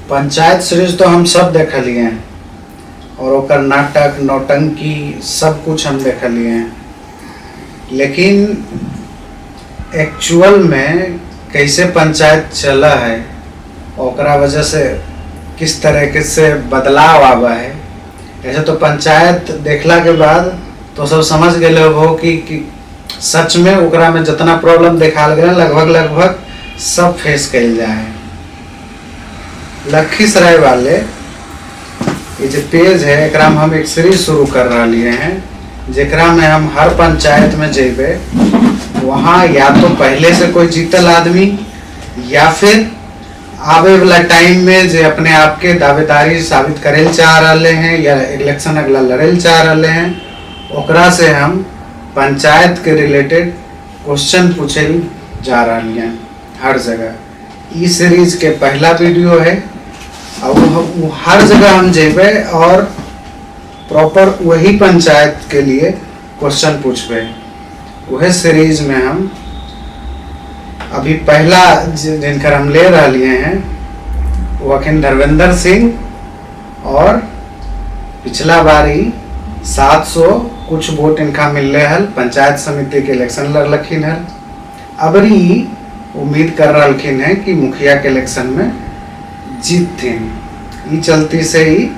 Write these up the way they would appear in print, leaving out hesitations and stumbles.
Panchayat series तो हम सब देख लिए हैं और ओकर नाटक नौटंकी सब कुछ हम देख लिए हैं, लेकिन एक्चुअल में कैसे पंचायत चला है, ओकरा वजह से किस तरह से बदलाव आवा है। ऐसे तो पंचायत देखला के बाद तो सब समझ गए हो कि सच में ओकरा में जितना प्रॉब्लम देखा गया लगभग सब फेस कल जाए। लखीसराय वाले ये जो पेज है एकरा में हम एक सीरीज शुरू कर रहे हैं जेकरा में हम हर पंचायत में जेबे, वहाँ या तो पहले से कोई जीतल आदमी या फिर आवे वाला टाइम में जो अपने आप के दावेदारी साबित करेल चाह रहे हैं या इलेक्शन अगला लड़ेल चाह रहे हैं, ओकरा से हम पंचायत के रिलेटेड क्वेश्चन पूछे जा रहे हैं हर जगह। इस सीरीज के पहला वीडियो है और वो हर जगह हम जेबे और प्रॉपर वही पंचायत के लिए क्वेश्चन पूछबे। वह सीरीज में हम अभी पहला जिनकर हम ले रहे हैं वो अखिन धर्मेंद्र सिंह और पिछला बारी 700 कुछ वोट इनका मिल रहे हल, पंचायत समिति के इलेक्शन लड़लखिन है। अबरी उम्मीद कर रखिन है कि मुखिया के इलेक्शन में जीतथिन। ई चलती से ही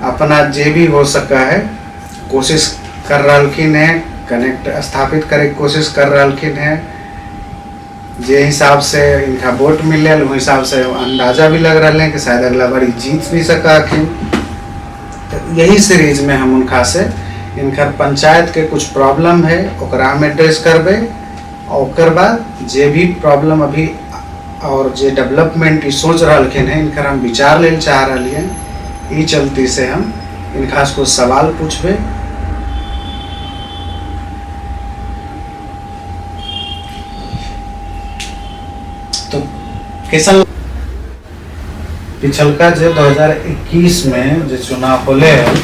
अपना जे भी हो सका है कोशिश कर रखिन है, कनेक्ट स्थापित करे कोशिश कर रखिन है। जे हिसाब से इनका वोट मिले वो हिसाब से अंदाजा भी लग रहा है कि शायद अगला बारी जीत भी सकाखिन। तो यही सीरीज में हम उनका से इनकर पंचायत के कुछ प्रॉब्लम है ओकरा हम एड्रेस करबे और ओकर बाद जे भी प्रॉब्लम अभी और जे डेवलपमेंट सोच रखिन है इनकर हम विचार ले चाह रही हैं। ई चलती से हम इनका को सवाल पूछबे। तो कैसा पिछलका जो 2021 में जो चुनाव होले है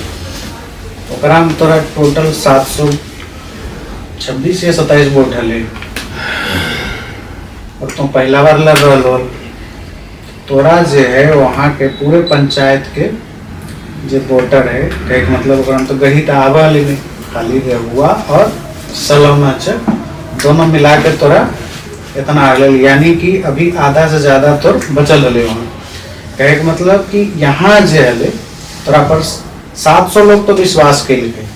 ओकरा में तोरा टोटल 726 या 27 वोट हले और तुम पहला बार लड़ रहा हो। तोरा जो है वहाँ के पूरे पंचायत के जो वोटर है एक मतलब ओकरा में तो गही तो आवा लेने खाली हुआ और सलौना चक दोनों मिला के तोरा इतना आ गया, यानी कि अभी आधा से ज्यादा तो बचल रहे वहाँ। कहे मतलब कि यहाँ जो है तोरा पर 700 लोग तो विश्वास के लिए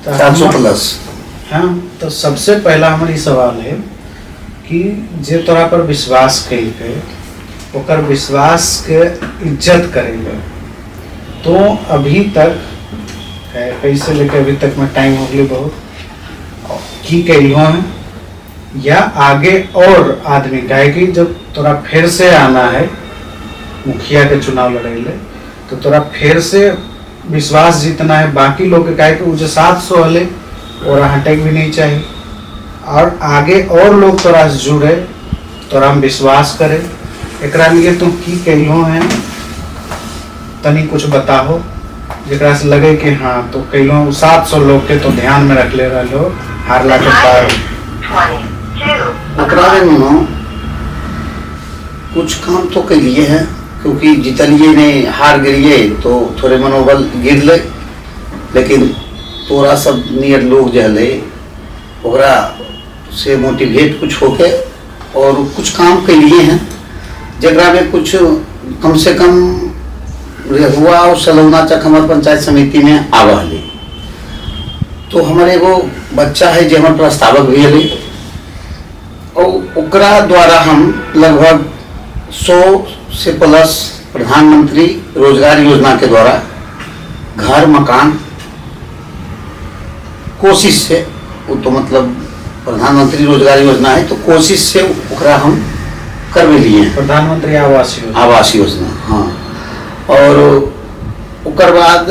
700 प्लस। हाँ, तो सबसे पहला हमारी सवाल है कि जे तोरा पर विश्वास के लिए ओकर विश्वास के इज्जत करेंगे। तो अभी तक कैसे लेके अभी तक में टाइम हो गया बहुत की कहो है या आगे और आदमी कहे कि जब तोरा फिर से आना है मुखिया के चुनाव लड़े तो तोरा फिर से विश्वास जीतना है। बाकी लोग के कहे कि वो जो 700 हले और हटे भी नहीं चाहिए और आगे और लोग तोरा से जुड़े तोरा हम विश्वास करे। एकरा लिए तुम की कहो है तनी कुछ बताओ जरा से लगे कि हाँ तो कहो 700 लोग के तो ध्यान में रख ले रहे हो हारला के बाद कुछ काम तो के लिए है क्योंकि जितलिए ने हार गिरिए तो थोड़े मनोबल गिर ले, लेकिन तोरा सब नियर लोग जो है ओकरा से मोटिवेट कुछ होके और कुछ काम के लिए हैं जगह में कुछ कम से कम हुआ और सलौना चक हमारे पंचायत समिति में आवा है। तो हमारे वो बच्चा है जो हमारे प्रस्तावक भी है और ओकरा द्वारा हम लगभग 100 से प्लस प्रधानमंत्री रोजगार योजना के द्वारा घर मकान कोशिश से वो तो मतलब प्रधानमंत्री रोजगार योजना है तो कोशिश से ओकरा हम करवे लिए हैं प्रधानमंत्री आवास योजना। हाँ, और ओकर बाद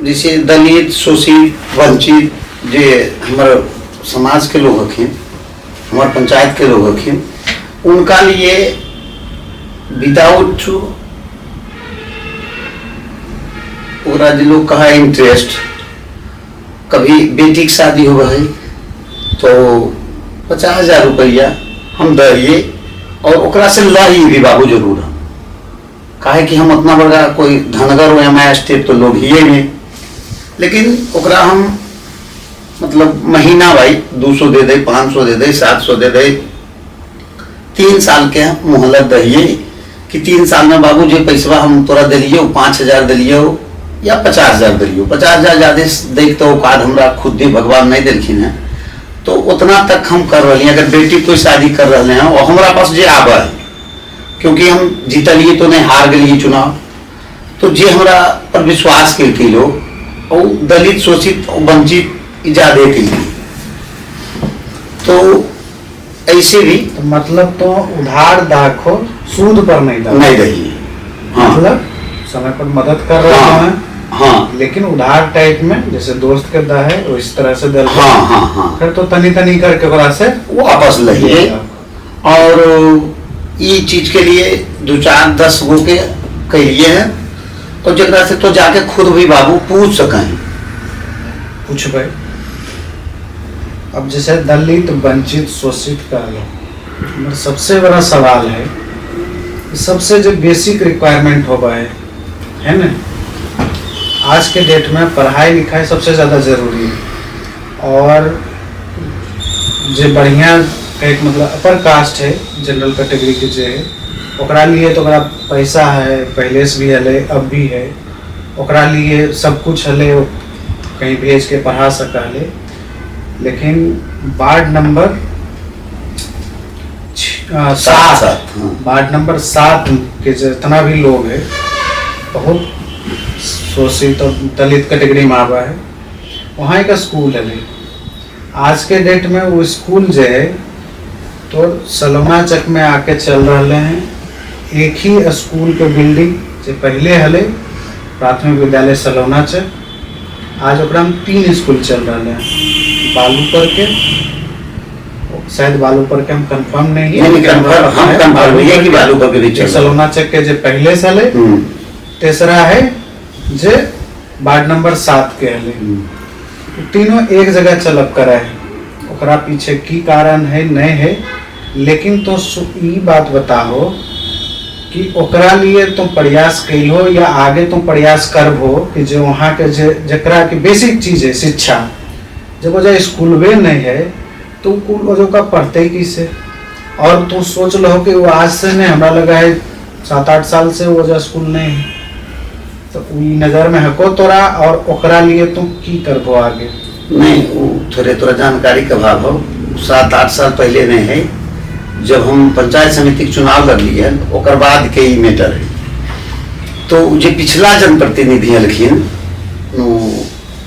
जैसे दलित शोषित वंचित जे हमारे समाज के लोग हखिन हमारे पंचायत के लोग हखिन उनका लिए विदाउट ओकरा जो लोग कहा इंटरेस्ट कभी बेटी की शादी हो गई तो 50,000 रुपया हम दिए और ओकरा से लाई भी बाबू जरूर हम काहे कि हम उतना बड़ा कोई धनगर हो या स्टेट तो लोग ही नहीं, लेकिन ओकरा हम मतलब महीना भाई 200 दे दे, 500 दे दे, 700 दे दे, 3 साल के मोहलत दहिए कि 3 साल में बाबू जो पैसा हम तोरा दिलियो 5,000 दिलियो या 50,000 दिलियो, 50,000 ज्यादा देख तो औकात हमरा खुद ही भगवान नहीं दिलखिन है, तो उतना तक हम कर रहे हैं। अगर बेटी कोई शादी कर रहे हैं और हमारा पास जे आवा है, क्योंकि हम जीतलिए तो नहीं हार गए चुनाव, तो जे हमरा पर विश्वास के लोग और दलित शोषित और वंचित ज्यादा के लिए, तो ऐसे भी तो मतलब तो उधार दाखो सूद पर नहीं रही। हाँ। मतलब समय पर मदद कर रहे हैं। हाँ, लेकिन उधार टाइप में जैसे दोस्त के दा है वो इस तरह से दल। हाँ हाँ हाँ, फिर तो तनी तनी करके ओकरा से वापस लइए। और ये चीज के लिए 2-4-10 गो के कहिए है, तो जरा से तो जाके खुद भी बाबू पूछ सकें। पूछ भाई, अब जैसे दलित वंचित शोषित का लो, सबसे बड़ा सवाल है, सबसे जो बेसिक रिक्वायरमेंट हो गए है ना, आज के डेट में पढ़ाई लिखाई सबसे ज़्यादा जरूरी है। और जो बढ़िया एक मतलब अपर कास्ट है, जनरल कैटेगरी के जो है, ओकरा लिए तो ओकरा पैसा है, पहले से भी हले अब भी है, ओकरा लिए सब कुछ हले, कहीं भेज के पढ़ा सका ले। लेकिन वार्ड नंबर 7 वार्ड नंबर 7 के जितना भी लोग है बहुत शोषित और दलित कैटेगरी में आवा है, वहाँ एक स्कूल है। आज के डेट में वो स्कूल जो है तो सलोना चक में आके चल रहे हैं। एक ही स्कूल के बिल्डिंग जो पहले हले प्राथमिक विद्यालय सलोना चक, आज ओकरा में 3 स्कूल चल रहे हैं। बालूपर के, शायद बालूपर के हम कंफर्म नहीं है, सलोना चक के जो पहले से हले, तीसरा है जो वार्ड नंबर 7 के हले। तीनों एक जगह चलब करे है, ओकरा पीछे की कारण है नहीं है, लेकिन तो ये बात बताओ कि ओकरा लिए तुम प्रयास कैलो या आगे तुम प्रयास करबो कि जो वहाँ के जकरा की बेसिक चीज है शिक्षा, जब वजह स्कूलवे नहीं है तो कुल वजह का पढ़ते ही किसे। और तुम सोच लो कि वो आज से नहीं, हमारा लगा है 7-8 साल से वजह स्कूल नहीं है, तो नजर में हको तोरा और ओकरा लिए तुम की करबो आगे। नहीं, वो थोड़े तोरा जानकारी का भाव हो, 7-8 साल पहले नहीं है, जब हम पंचायत समिति के चुनाव कर लिए ओकर बाद के ही मैटर है। तो जो पिछला जनप्रतिनिधि हलखिन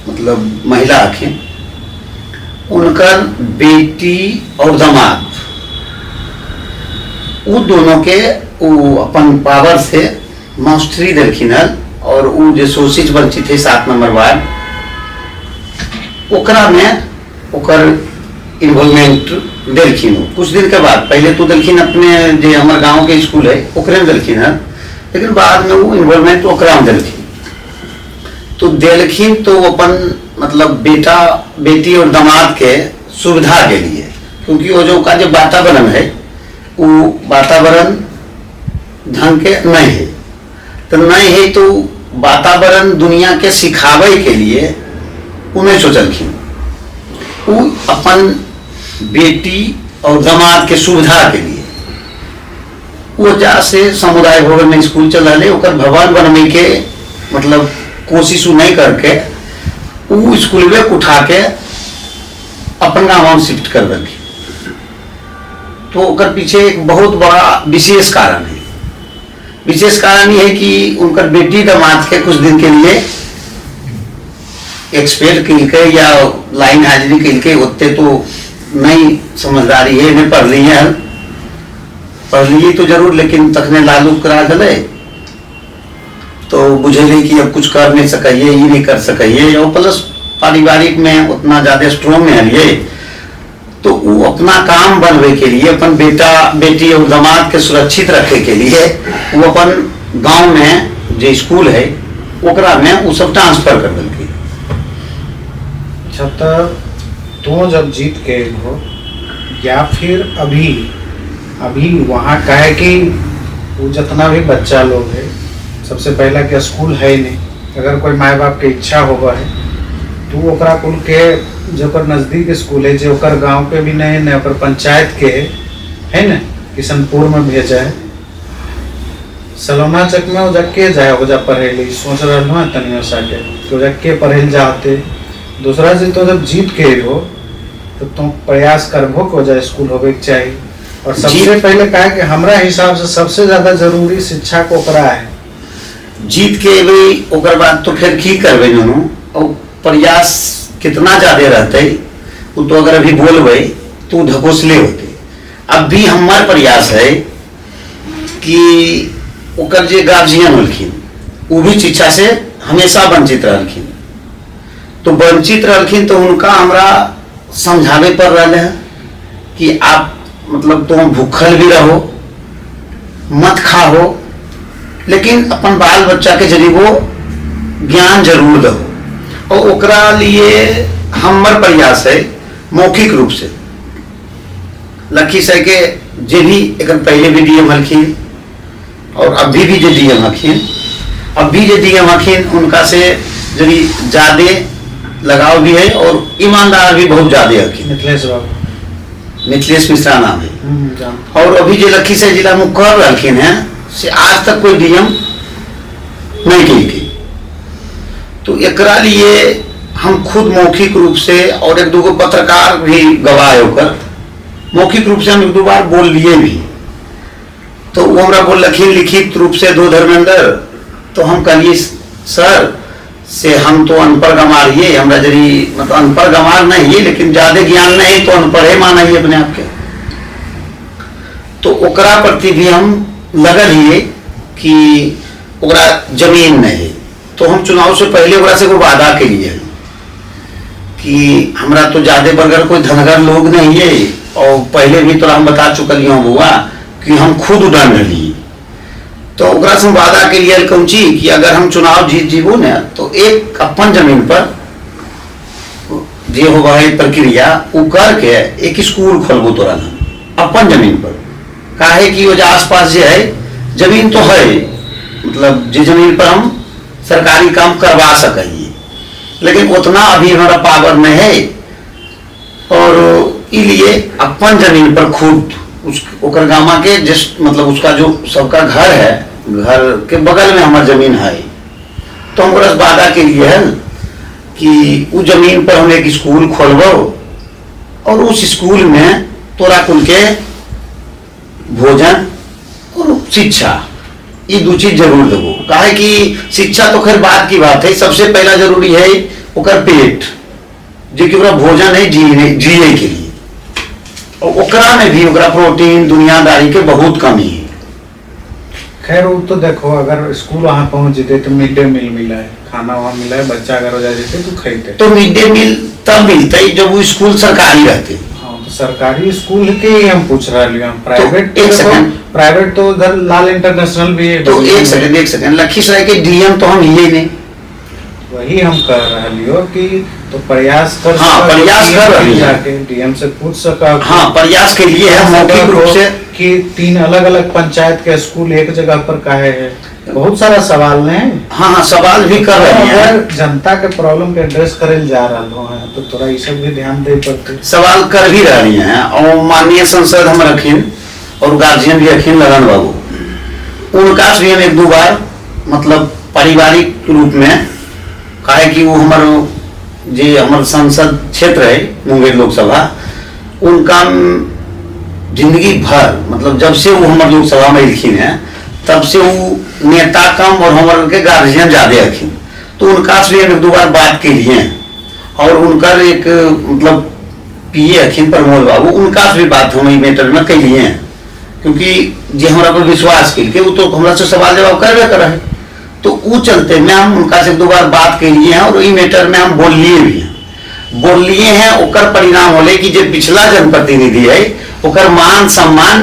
मतलब महिला हखिन, उनकर बेटी और दामाद वो दोनों के वो अपन पावर से मास्टरी दिलखिन, और वो जो शोषित वंचित है 7 नंबर वार्ड, ओकरा में ओकर इन्वॉल्वमेंट दिलखिन। कुछ दिन के बाद पहले तो दिलखिन अपने जो हमारे गांव के स्कूल है ओकरे में दिलखिन है, लेकिन बाद में वो इन्वॉल्वमेंट ओकरा में दिलखिन। तो दिलखिन तो अपन मतलब बेटा बेटी और दामाद के सुविधा के लिए, क्योंकि वो जो का जो वातावरण है वो वातावरण ढंग के नहीं है, तो नहीं है तो वातावरण दुनिया के सिखावे के लिए उन्हें सोचलखिन। वो अपन बेटी और दामाद के सुविधा के लिए वो जा से समुदाय भवन में स्कूल चल रहे, ओकर भवन बनने के मतलब कोशिश नहीं करके वो स्कूल में उठा के अपन गाँव में शिफ्ट कर देंगे। तो ओकर पीछे एक बहुत बड़ा विशेष कारण है। विशेष कारण ये है कि उनकर बेटी दामाद के कुछ दिन के लिए एक्सपेक्ट के या लाइन हाजिरी के होते तो नहीं समझदारी है, नहीं पढ़ ली है, पढ़ ली तो जरूर, लेकिन तखने लालू करा गए तो बुझे कि अब कुछ कर नहीं सकिए, ये नहीं कर सकिए, और प्लस पारिवारिक में उतना ज्यादा स्ट्रॉन्ग में है, तो वो अपना काम बनवे के लिए अपन बेटा बेटी और दामाद के सुरक्षित रखे के लिए वो अपन गांव में जो स्कूल है ओकरा में वो सब ट्रांसफर कर देंगे। अच्छा, तो जब जीत के हो या फिर अभी वहाँ का है कि वो जितना भी बच्चा लोग है सबसे पहला कि स्कूल है ही नहीं। अगर कोई माँ बाप के इच्छा होगा है तो ओकरा कुल के जो ओकर नज़दीक स्कूल है, जो ओकर गाँव के भी नहीं न ओकर पंचायत के है न, किशनपुर में भेजा है। सलोना चक में वो के जाए वजह पढ़े सोच रहा हूँ तनियो साके तो के पढ़े जाते। दूसरा चीज तो जब जीत के हो तो तुम प्रयास करबो को वजह स्कूल होवे के चाहिए। और सबसे पहले कहा कि हमारा हिसाब से सबसे ज्यादा जरूरी शिक्षा को ओकरा है। जीत के भाई ओकर बाद तो फिर की करबे नु और प्रयास कितना ज्यादा रहते वो तो अगर अभी बोलबे तो ढकोसले होते। अब भी हमार प्रयास है कि ओकर जे गार्जियन होलखिन वो भी शिक्षा से हमेशा वंचित रहलखिन, तो वंचित रहलखिन तो उनका हमरा समझावे पड़ रहा है कि आप मतलब तुम भूखल भी रहो मत खाओ, लेकिन अपन बाल बच्चा के जरिए वो ज्ञान जरूर दो। और ओकरा लिए हमर प्रयास है मौखिक रूप से लखीसराय के जे भी एक पहले भी डीएम हलखिन और अभी भी जो डीएम हखिन, अभी जो डीएम हखिन उनका से जरी ज्यादा लगाव भी है और ईमानदार भी बहुत ज्यादा हखिन। मिथिलेश मिश्रा नाम है। और अभी जो लखीसराय जिला में कर रखिन है से आज तक कोई डीएम नहीं की। तो एकरा लिए हम खुद मौखिक रूप से और एक दो पत्रकार भी गवाह होकर मौखिक रूप से हम एक दो बार बोल लिए भी, तो वो हमरा बोल लखीन लिखित रूप से दो धर्मेंद्र। तो हम कहिए सर से हम तो अनपढ़ गंवार ये हमरा जरी मतलब अनपढ़ गंवार नहीं है, लेकिन ज्यादा ज्ञान नहीं तो अनपढ़े माना ही अपने आप के। तो ओकरा प्रति भी हम लगल ही कि ओकरा जमीन नहीं, तो हम चुनाव से पहले ओकरा से को वादा के लिए कि हमरा तो ज्यादा बगैर कोई धनगर लोग नहीं है। और पहले भी तो हम बता चुकल हुआ कि हम खुद उड़ान रही, तो ओकरा से वादा के लिए कौची कि अगर हम चुनाव जीत जीबू न तो एक अपन जमीन पर जे हो प्रक्रिया वो करके एक स्कूल खोलबू तोरा अपन जमीन पर। काहे कि वो आस पास जे है जमीन तो है, मतलब जे जमीन पर हम सरकारी काम करवा सकेंगे, लेकिन उतना अभी हमारा पावर में है। और इसलिए अपन जमीन पर खुद उस गामा के जिस मतलब उसका जो सबका घर है, घर के बगल में हमारी जमीन है, तो हम वादा के लिए है कि उस जमीन पर हम एक स्कूल खोलबो और उस स्कूल में तोरा कुल के भोजन और शिक्षा ये दो चीज जरूर देवो। काहे कि शिक्षा तो खैर बात की बात है, सबसे पहला जरूरी है ओकर पेट जो कि भोजन है जिए के लिए, और ओकरा में भी ओकरा प्रोटीन दुनियादारी के बहुत कमी है। खैर वो तो देखो अगर स्कूल वहाँ पहुँच जेते तो मिड डे मील मिला है, खाना वहाँ मिला है, बच्चा अगर हो जाए तो खाते। तो मिड डे मील तब मिलता है जब वो स्कूल सरकारी रहते। हाँ तो सरकारी स्कूल के ही हम पूछ रहे हैं, प्राइवेट तो प्राइवेट तो उधर लाल इंटरनेशनल भी है। तो एक सेकंड लखीसराय के डीएम तो हम ही नहीं, वही हम कर रहे हो कि तो प्रयास कर। हाँ प्रयास कर रही है, जाके डीएम से पूछ सका। हाँ प्रयास के लिए है मौखिक रूप से कि 3 अलग-अलग पंचायत के स्कूल एक जगह पर काहे है, बहुत सारा सवाल ने। हाँ सवाल भी कर रहे हैं, जनता के प्रॉब्लम के एड्रेस करे जा रहा है, तो थोड़ा ये सब भी ध्यान दे पड़ते। सवाल कर भी रही हैं और माननीय संसद हम रखीन और गार्जियन भी रखीन लगन बाबू, उनका भी हम एक दो बार मतलब पारिवारिक रूप में काहे कि वो हमारे जे हमारे संसद क्षेत्र है मुंगेर लोकसभा, उनका जिंदगी भर मतलब जब से वो हमारे लोकसभा में लिखीन है तब से वो नेता कम और हमारे के गार्जियन ज्यादा रखीन। तो उनका भी एक दो बार बात के लिए और उनका एक मतलब पीए अखिन प्रमोद बाबू, उनका भी बात हम मैटर में कह लिए हैं, क्योंकि जे हमारा पर विश्वास के वो तो हमारा से सवाल जवाब करवे कर रहे। तो वो चलते में हम उनका से 2 बार बात के लिए हैं और ई मैटर में हम बोल लिए हैं। ओकर परिणाम होले कि जो पिछला जनप्रतिनिधि है ओकर मान सम्मान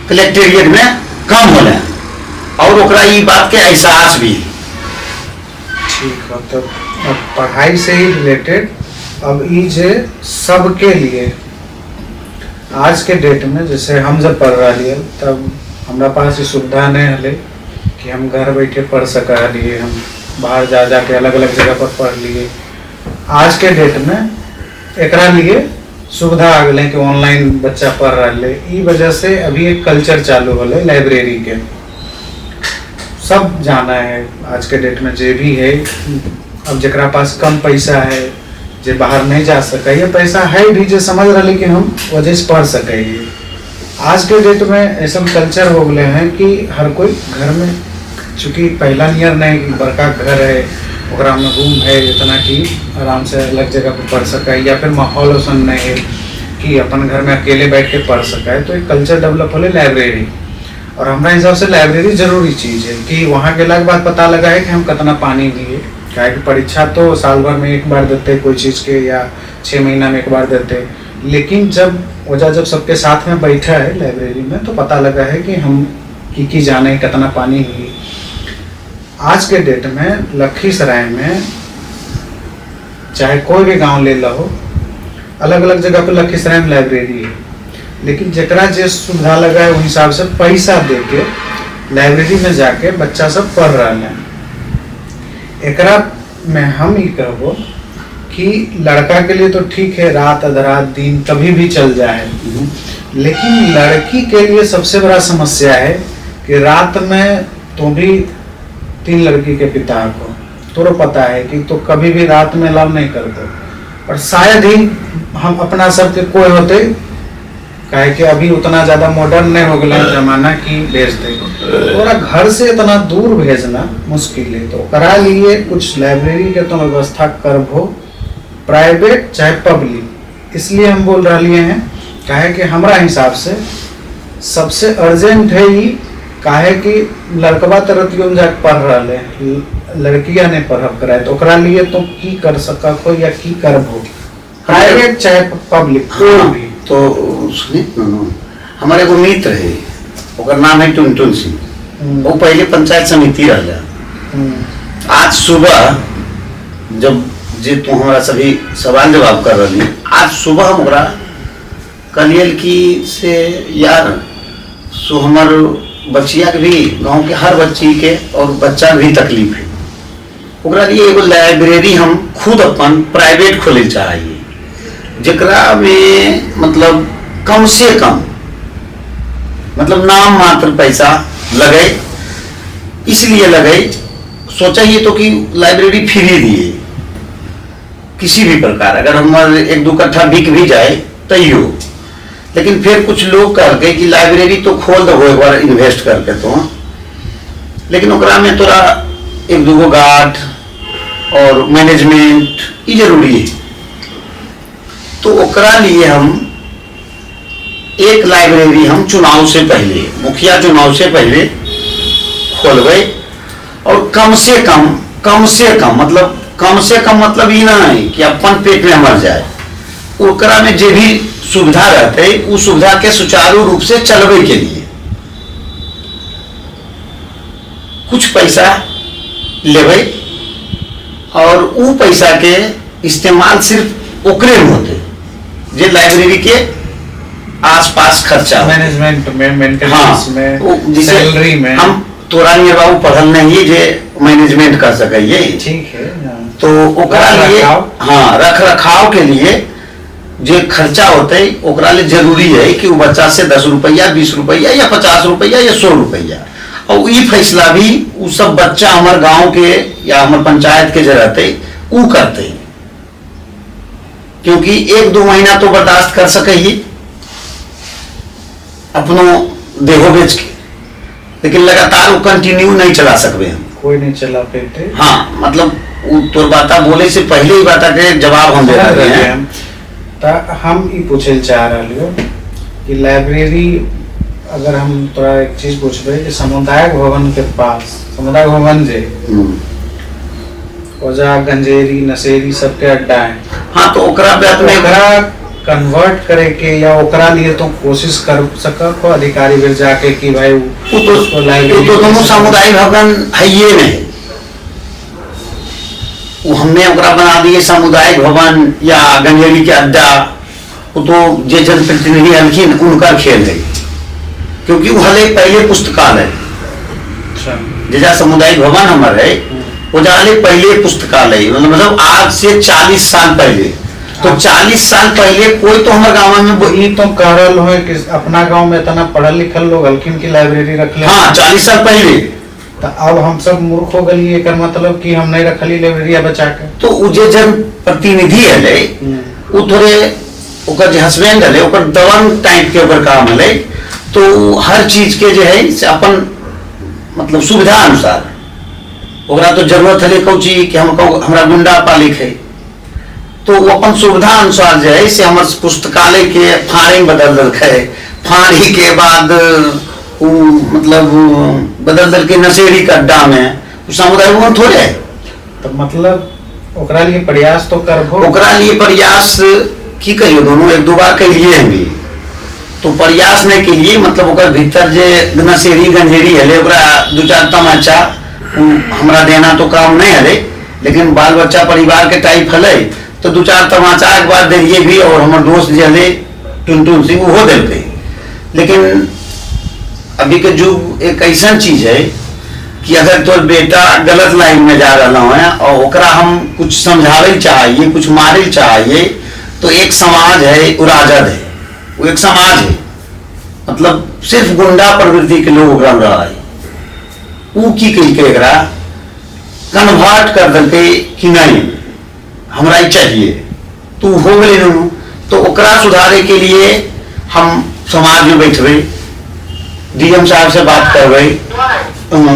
कलेक्टेरिएट में कम होले और ओकरा ई बात के एहसास भी। ठीक है, तो पढ़ाई से ही रिलेटेड अब ई जे सबके लिए आज के डेट में जैसे हम जब पढ़ रही है तब हमारा पास ये सुविधा नहीं है कि कि हम घर बैठे पढ़ सका लिए, हम बाहर जा जाके अलग अलग जगह पर पढ़ लिए। आज के डेट में एकरा लिए सुविधा आ गए कि ऑनलाइन बच्चा पढ़ रहा। ई वजह से अभी एक कल्चर चालू होले लाइब्रेरी के, सब जाना है आज के डेट में जे भी है। अब जरा पास कम पैसा है, जे बाहर नहीं जा सका, ये पैसा है भी जे समझ रहा लेकिन हम वजह से पढ़ सके। आज के डेट में ऐसा कल्चर हो गए हैं कि हर कोई घर में, चूँकि पहला नियर नहीं कि बड़का घर है ओकरा में रूम है इतना कि आराम से अलग जगह पर पढ़ सका, या फिर माहौल वैसा नहीं है कि अपन घर में अकेले बैठ के पढ़ सका है। तो एक कल्चर डेवलप हो लाइब्रेरी, और हमारे हिसाब से लाइब्रेरी जरूरी चीज़ है कि वहाँ गेला के बाद पता लगा है कि हम कितना पानी दिए। क्या कि परीक्षा तो साल भर में एक बार देते कोई चीज़ के, या 6 महीना में एक बार देते, लेकिन जब सबके साथ में बैठा है लाइब्रेरी में तो पता लगा है कि हम की जाने कितना पानी हुई। आज के डेट में लखीसराय में चाहे कोई भी गांव ले लो, अलग अलग जगह पे लखीसराय में लाइब्रेरी है, लेकिन जरा जे सुविधा लगा है उस हिसाब से पैसा दे के लाइब्रेरी में जाके बच्चा सब पढ़ रहा है। एकरा में हम ही कहबो कि लड़का के लिए तो ठीक है, रात अधरात दिन कभी भी चल जाए, लेकिन लड़की के लिए सबसे बड़ा समस्या है कि रात में तो भी 3 लड़की के पिता को तो पता है कि तो कभी भी रात में लव नहीं कर दो, और शायद ही हम अपना सबके कोई होते काहे कि अभी उतना ज्यादा मॉडर्न नहीं हो गया जमाना की भेज दे, और घर से इतना दूर भेजना मुश्किल है। तो करा लिए कुछ लाइब्रेरी के तो व्यवस्था करबो, प्राइवेट चाहे पब्लिक। इसलिए हम बोल रहे हैं काहे कि हमारा हिसाब से सबसे अर्जेंट है ये, काहे कि लड़कवा तरतियों में जाके पढ़ रहा है, लड़कियां नहीं पढ़ब कराए, तो ओकरा लिए तो की कर सकक हो या की करबो, प्राइवेट चाहे पब्लिक कोई भी। तो सुनिए, हमारे एगो मित्र है, ओकर नाम है टुनटुन सिंह। वो पहले पंचायत समिति रहा। आज सुबह जब जे तू हमारा सभी सवाल जवाब कर रही, आज सुबह हम ओकरा कहलिए कि से यार सो हमार बच्चिया के भी, गांव के हर बच्ची के और बच्चा भी तकलीफ है, ओकरा लिए एगो लाइब्रेरी हम खुद अपन प्राइवेट खोले चाहिए, जकरा में मतलब कम से कम मतलब नाम मात्र पैसा लगे। इसलिए लगे, सोचा ये तो कि लाइब्रेरी फ्री दिए किसी भी प्रकार, अगर हमारे 1-2 कट्ठा बिक भी जाए तैयो, लेकिन फिर कुछ लोग कह के कि लाइब्रेरी तो खोल दो एक बार इन्वेस्ट करके, तो लेकिन ओकरा में तोरा 1-2 गार्ड और मैनेजमेंट ये जरूरी है। तो ओकरा लिए हम एक लाइब्रेरी हम चुनाव से पहले, मुखिया चुनाव से पहले खोलबे, और कम से कम मतलब ये ना है कि अपन पेट में मर जाए, ओकरा में जो भी सुविधा रहते उस सुविधा के सुचारू रूप से चलवे के लिए कुछ पैसा लेवे, और वो पैसा के इस्तेमाल सिर्फ ओकरे में होते जे लाइब्रेरी के आसपास खर्चा, मैनेजमेंट में, मेंटेनेंस में, सैलरी में। हम तोरा नहीं बाबू पढ़ल नहीं जे मैनेजमेंट कर सके, ठीक है, तो ओकरा लिए हाँ रख रखाव के लिए जो खर्चा होते ओकरा लिए जरूरी है कि वो बच्चा से 10 रुपया 20 रुपया या 50 रुपया या 100 रुपया, और ये फैसला भी वो सब बच्चा हमारे गांव के या हमारे पंचायत के जो रहते वो करते, क्योंकि 1-2 महीना तो बर्दाश्त कर सके ही अपनो देहो बेच के, लेकिन लगातार वो कंटिन्यू नहीं चला सकते, हम कोई नहीं चला पाते। हाँ, मतलब तो बाता बोले से पहले ही बाता के जवाब हम दे रहे हैं। हम ये पूछे चाह रहे हो कि लाइब्रेरी, अगर हम थोड़ा एक चीज पूछबे कि सामुदायिक भवन के पास, सामुदायिक भवन जे ओजा गंजेरी नशेरी सबके अड्डा है, हाँ, तो ओकरा बात में ओकरा कन्वर्ट करे के या ओकरा लिए तो कोशिश कर सकक हो अधिकारी फिर जाके कि भाई उसको लाइब्रेरी तो दोनों सामुदायिक भवन है ये नहीं, वो हमने ओकरा बना दिए सामुदायिक भवन या गंजेरी के अड्डा, वो तो जे जनप्रतिनिधि हल्किन उनका खेल है, क्योंकि वो हले पहले पुस्तकालय। अच्छा। जैसा सामुदायिक भवन हमारे है वो जाले पहले पुस्तकालय मतलब आज से 40 साल पहले, तो 40 साल पहले कोई तो हमारे गाँव में वही तो कह रहा है कि अपना गांव में इतना पढ़ल लिखल लोग हल्किन की लाइब्रेरी रख ले। हाँ 40 साल पहले। तो अब हम सब मूर्ख हो गए, एक मतलब कि हम नहीं रखली लाइब्रेरी बचा के। तो उ जे जन प्रतिनिधि है वो थोड़े ओकर जे हस्बैंड है ओकर दवन टाइप के ओकर काम है, तो हर चीज के जो है से अपन मतलब सुविधा अनुसार ओकरा तो जरूरत है कौची कि हम हमरा गुंडा पालिक है, तो वो अपन सुविधा अनुसार जो है से हमर पुस्तकालय के फाड़े बदल दलके, फाड़ी के बाद उ मतलब बदल दल के नशेड़ी के अड्डा में समुदाय भवन थोड़े है। तो मतलब ओकरा लिए प्रयास तो करबो, ओकरा लिए प्रयास की कहियो दोनों एक दो बार कहिए हम भी, तो प्रयास नहीं के लिए मतलब ओकर भीतर जे नशेड़ी गंजेड़ी है ओकरा दो चार तमाचा हमरा देना तो काम नहीं है, लेकिन बाल बच्चा परिवार के टाइप है तो दो चार तमाचा एक बार दिए भी। और हमारे दोस्त जो है टुनटुन सिंह वो दिलते, लेकिन अभी के युग एक ऐसा चीज है कि अगर तो बेटा गलत लाइन में जा रहा है और ओकरा हम कुछ समझावे चाहिए कुछ मारे चाहिए, तो एक समाज है वो राजद है, वो एक समाज है मतलब सिर्फ गुंडा प्रवृत्ति के लोग ओकरा रहा है, वो की कही के एकरा कन्वर्ट कर देते कि नहीं हमरा ही चाहिए तो हो गए दोनों। तो ओकरा सुधारे के लिए हम समाज में बैठबे, डीएम साहब से बात करबे।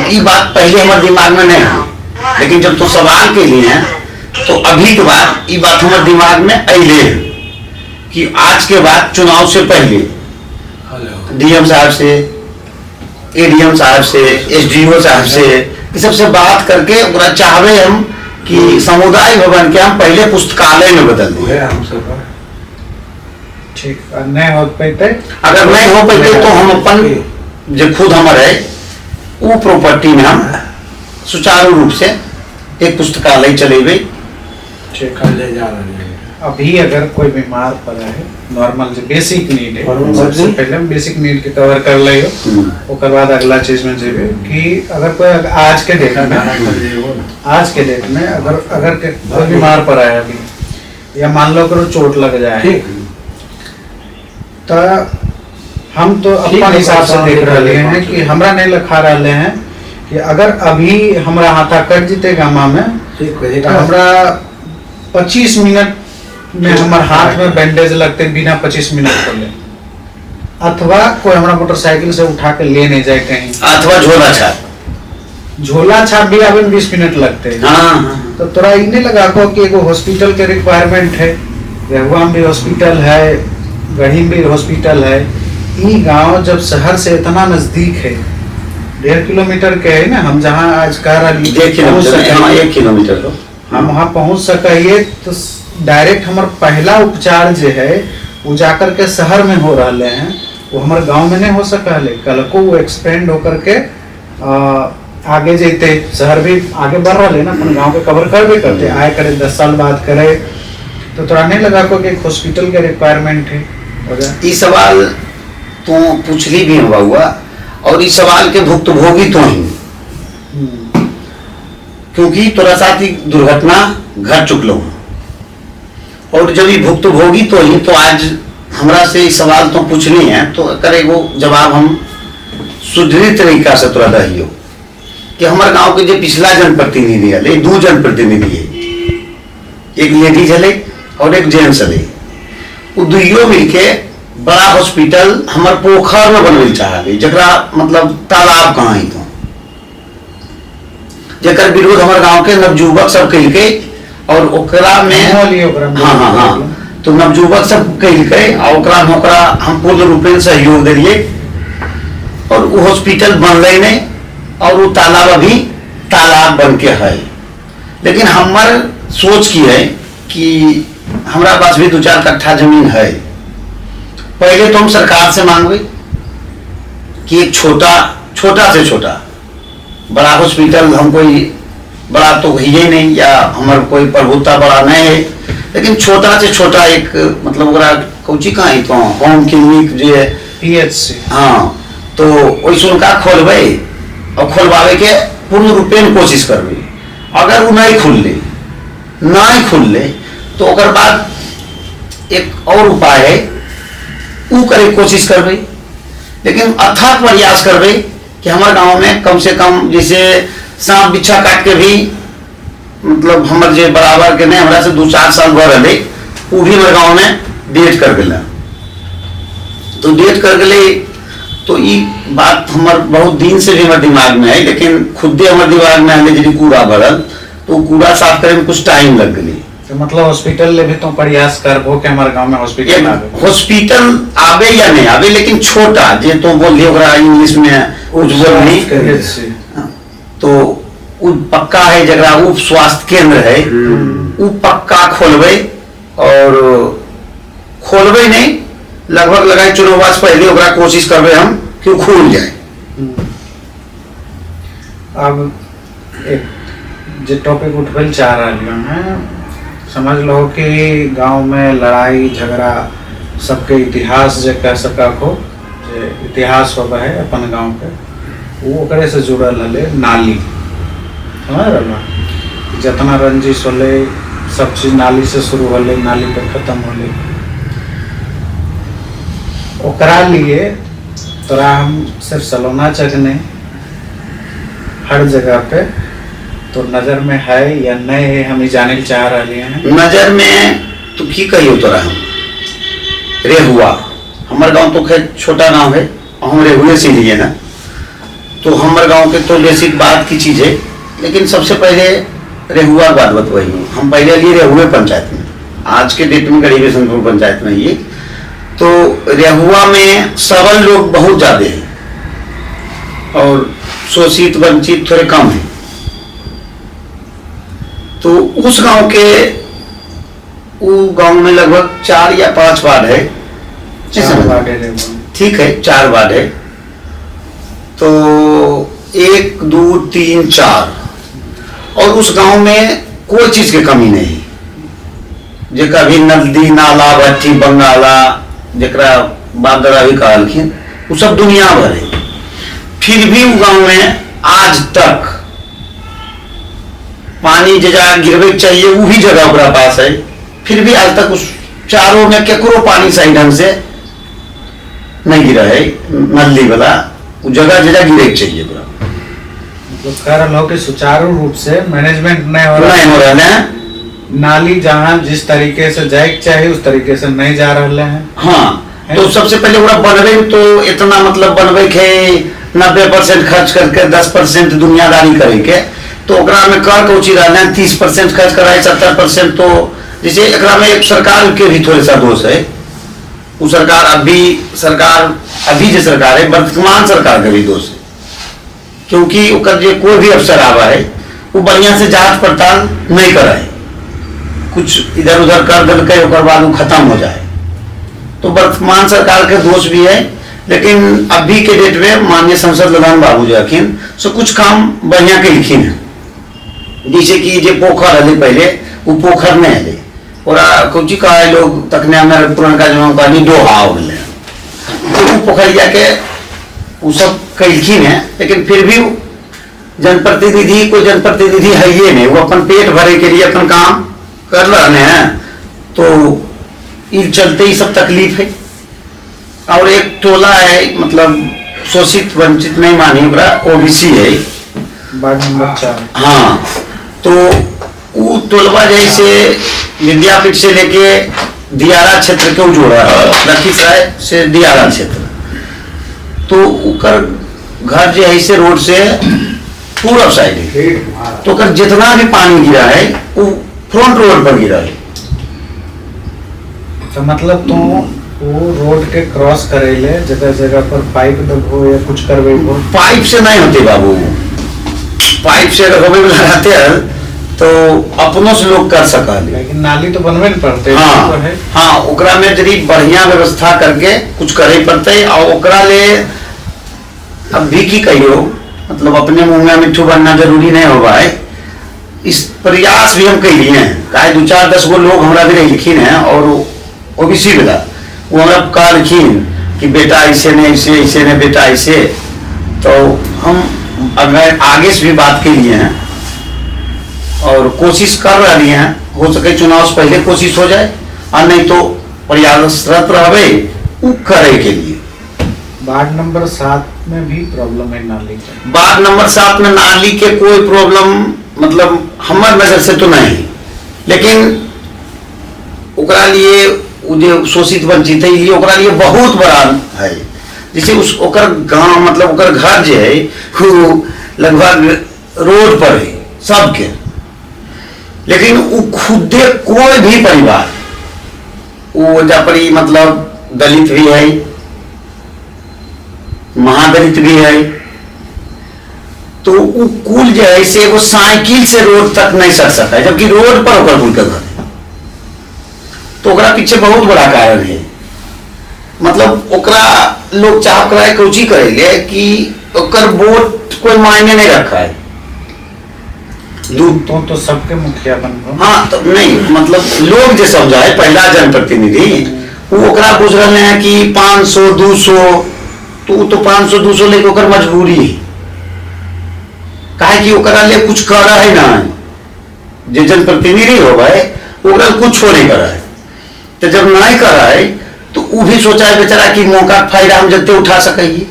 ये बात पहले हमारे दिमाग में नहीं है, लेकिन जब तो सवाल के लिए हैं तो अभी के बाद ये बात हमारे दिमाग में अले है कि आज के बाद चुनाव से पहले डीएम साहब से, एडीएम साहब से, एसडीओ साहब से ये सबसे बात करके ओकरा चाहबे हम कि समुदाय भवन के हम पहले पुस्तकालय में बदल दें। ठीक नहीं हो पाते, अगर नहीं हो पाते तो हम अपन जो खुद हमारे वो प्रॉपर्टी में हम सुचारू रूप से एक पुस्तकालय चलेबे। अभी अगर कोई बीमार पड़ा है, नॉर्मल जो बेसिक नीड है, सबसे पहले हम बेसिक नीड के कवर कर ले, उसके बाद अगला चीज में जेबे कि अगर कोई आज के डेट में अगर कोई बीमार पड़ा है अभी, या मान लो करो चोट लग जाए, तो हम तो अपना हिसाब से देख रहे हैं कि हमरा नहीं लिखा रहे हैं कि अगर अभी हमरा हाथा कट जीते गामा में तो हमरा 25 मिनट में हमारे हाथ में बैंडेज लगते बिना 25 मिनट खोले, अथवा कोई हमारा मोटरसाइकिल से उठा के ले नहीं जाए कहीं, अथवा झोला छाप भी अभी 20 मिनट लगते हैं। हाँ। तो थोड़ा इन्हें लगा को कि एगो हॉस्पिटल के रिक्वायरमेंट है, रेहुआ में भी हॉस्पिटल है, गढ़ी में भी हॉस्पिटल है। ये गांव जब शहर से इतना नजदीक है, 1.5 किलोमीटर के है ना, हम जहाँ आज कह रहे 1 किलोमीटर हम वहाँ पहुँच सके, तो डायरेक्ट हमारा पहला उपचार जो है वो जाकर के शहर में हो रहे हैं, वो हमारे गांव में नहीं हो सका है। कल को वो एक्सपेंड होकर के आगे जेते, शहर भी आगे बढ़ रहा है ना, अपन गांव के कवर कर भी करते आए करे 10 साल बाद करे, तो थोड़ा नहीं लगा को कि एक हॉस्पिटल के रिक्वायरमेंट है। ये सवाल तो पूछली भी हुआ और इस सवाल के भुक्तभोगी तो ही, क्योंकि तोरा साथ ही दुर्घटना घट चुकलो, और जब ये भुक्तभोगी तो ही, तो आज हमरा से सवाल तो पूछनी है तो करे वो जवाब हम सुधरी तरीका से तोरा दहियो कि हमारे गांव के जो पिछला जनप्रतिनिधि है, 2 जनप्रतिनिधि है, एक लेडीज है और एक जेंट्स है, वो दुइयो मिलके बड़ा हॉस्पिटल हमारे पोखर में बनवे चाहे, जरा मतलब तालाब कहाँ ही तो जकर विरोध हमारे गांव के नवजुवक सब कह के, और ओकरा में हाँ, तो नवजुवक सब कह के और ओकरा में ओकरा हम पूर्ण रूपेण सहयोग दिए, और वो हॉस्पिटल बनले नहीं, और वो तालाब अभी तालाब बन के है। लेकिन हमार सोच की है कि हमारा पास भी 2-4 कट्ठा जमीन है, पहले तो हम सरकार से मांगे कि एक छोटा से छोटा बड़ा हॉस्पिटल, हम कोई बड़ा तो है ही नहीं या हमारे कोई प्रभुता बड़ा नहीं है, लेकिन छोटा से छोटा एक मतलब कौची कहाँ ही तो होम क्लिनिक जो है PHC, हाँ, तो वैसे उनका खोलबे और खोलवावे के पूर्ण रूपेण कोशिश करबे। अगर वो नहीं खुल ले तो ओकर बाद एक और उपाय है, ऊ करे कोशिश करबे। लेकिन अथक प्रयास करबे कि हमारे गांव में कम से कम जैसे सांप बिच्छा काट के भी मतलब हमारे जे बराबर के नहीं हमरा से 2-4 साल भर रहे, वो भी हमारे गांव में डेट कर गया। तो डेट कर गए तो ये बात हमार बहुत दिन से भी हमारे दिमाग में है, लेकिन खुदे हमारे दिमाग में आने यदि कूड़ा भरल तो कूड़ा साफ करे में कुछ टाइम लग गई। तो मतलब हॉस्पिटल ले भी तो प्रयास करबो कि हमारे गांव में हॉस्पिटल आवे। हॉस्पिटल आवे या नहीं आवे, लेकिन छोटा जे तो बोलिए ओकरा इंग्लिश में उज्जवल नहीं, तो उ पक्का है जगह उप स्वास्थ्य केंद्र है, उ पक्का खोलबे। और खोलबे नहीं, लगभग लगाए चुनाव से पहले ओकरा कोशिश करबे हम कि खुल जाए। अब एक जो टॉपिक उठबल चाह रहा है, समझ लो कि गांव में लड़ाई झगड़ा सबके इतिहास जे कह सका हो, जे इतिहास हो है अपन गांव के, वो ओकरे से जुड़ल हले नाली। समझ रहा जितना रंजिश होले सब चीज नाली से शुरू होले, नाली पे खत्म होले। ओकरा लिए तोरा हम सिर्फ सलोना चकने हर जगह पे तो नजर में है या नहीं है, हम जाने चाह रहे हैं। नजर में तो की कहियो तोरा हम रेहुआ, हमारे गांव तो खैर छोटा गांव है, हम रेहुए से लिए ना, तो हमारे गांव के तो बेसिक बात की चीज है। लेकिन सबसे पहले रेहुआ बात बतवाई हूँ। हम पहले लिए रेहुए पंचायत में, आज के डेट में गरीबी संतपुर पंचायत में ये, तो रेहुआ में सबल लोग बहुत ज्यादा है और शोषित वंचित थोड़े कम है। तो उस गांव के गांव में लगभग 4 या 5 वार्ड है, 4 वार्ड है, ठीक है 4 वार्ड है। तो 1 2 3 4 और उस गांव में कोई चीज की कमी नहीं, जेका भी नदी नाला भट्टी बंगाला जरा बाप दादा भी कहलखिन, वो सब दुनिया भर है। फिर भी वो गांव में आज तक पानी जगह गिरवे चाहिए वो भी जगह ओकरा पास है, फिर भी आज तक उस चारों में केकरो पानी सही ढंग से नहीं गिरा है। नली वाला वो जगह गिरे चाहिए पूरा, मतलब कह रहा हो कि सुचारू रूप से मैनेजमेंट नहीं हो रहा है। नाली जहाँ जिस तरीके से जाए चाहिए उस तरीके से नहीं जा रहे हैं। हाँ, तो सबसे पहले ओकरा बनवे तो इतना मतलब बनवे के 90% खर्च करके 10% दुनियादारी करे के, तो ओकरा में कर के उचित रहना 30% खर्च कराए 70%। तो जैसे एकरा में एक सरकार के भी थोड़े सा दोष है। वो सरकार अभी जो सरकार है वर्तमान सरकार का भी दोष है, क्योंकि ओकर जो कोई भी अफसर आवा है वो बढ़िया से जांच पड़ताल नहीं कराए, कुछ इधर उधर कर दल के ओकर बाद वो खत्म हो जाए। तो वर्तमान सरकार के दोष भी है, लेकिन अभी के डेट में माननीय सांसद ललन बाबू जो अखिन सो कुछ काम बढ़िया के लिखिन है। जैसे कि जो पोखर है पहले वो पोखर नहीं है और कुछ कहा लोग तकने में पुरानका जमाना का नहीं डोहा हो गए, तो वो पोखरिया के वो सब कैलखिन है। लेकिन फिर भी जनप्रतिनिधि को जनप्रतिनिधि है ये नहीं, वो अपन पेट भरे के लिए अपन काम कर रहे हैं, तो इस चलते ही सब तकलीफ है। और एक टोला है मतलब शोषित वंचित नहीं मानी ओबीसी है, वार्ड नंबर 4। हाँ, तो वो टोलवा जैसे विद्यापीठ से लेके दियारा क्षेत्र के जोड़ा लखीसराय से दियारा क्षेत्र, तो उकर घर जो है इसे रोड से पूरब साइड है, तो कर जितना भी पानी गिरा है वो फ्रंट रोड पर गिरा है। तो मतलब तो वो रोड के क्रॉस करेले जगह जगह पर पाइप लगो या कुछ करवे हो? पाइप से नहीं होते बाबू, पाइप से अगर होवे लगाते हैं तो अपनों से लोग कर सका, लेकिन नाली तो बनवे नहीं पड़ते। हाँ, तो है। हाँ, ओकरा में यदि बढ़िया व्यवस्था करके कुछ करे पड़ते और ओकरा ले अब भी की कहियो मतलब अपने मुंह में मिट्ठू बनना जरूरी नहीं होगा है। इस प्रयास भी हम कहिए हैं, काहे 2-4-10 गो लोग हमारा भी लिखिन है और ओबीसी वाला वो हमारा कहलखिन कि बेटा ऐसे नहीं ऐसे ऐसे नहीं बेटा ऐसे, तो हम अगर आगे से भी बात के लिए हैं और कोशिश कर रही हैं, हो सके चुनाव से पहले कोशिश हो जाए, और नहीं तो प्रयासरत रहे उ करे के लिए। वार्ड नंबर 7 में भी प्रॉब्लम है नाली का। वार्ड नंबर 7 में नाली के कोई प्रॉब्लम मतलब हमार नजर से तो नहीं, लेकिन ओकरा लिए जो शोषित वंचित है ये ओकरा लिए बहुत बड़ा है। जैसे उस ओकर गांव मतलब ओकर घर जो है वो लगभग रोड पर है सबके, लेकिन वो खुदे कोई भी परिवार वो जापरी मतलब दलित भी है, महादलित भी है, तो वो कुल जो है से वो साइकिल से रोड तक नहीं सट सकता है, जबकि रोड पर ओकर कुल का घर है। तो ओकरा पीछे बहुत बड़ा कारण है। मतलब ओकरा लोग चाह कराए कोची करेले कि ओकर वोट कोई मायने नहीं रखा है। तो सबके मुखिया बन। हाँ तो नहीं मतलब लोग जो समझाए पहला जनप्रतिनिधि वो ओकरा पूछ रहे हैं कि 500 200, तो 500 200 लेके ओकर मजबूरी है, काहे कि ओकरा लिए कुछ कर है ना, जो जनप्रतिनिधि हो भाई ओकरा कुछ नहीं कर है। तो जब नहीं कर है तो वो भी सोचा है बेचारा कि मौका फायदा हम जते उठा सकेगी।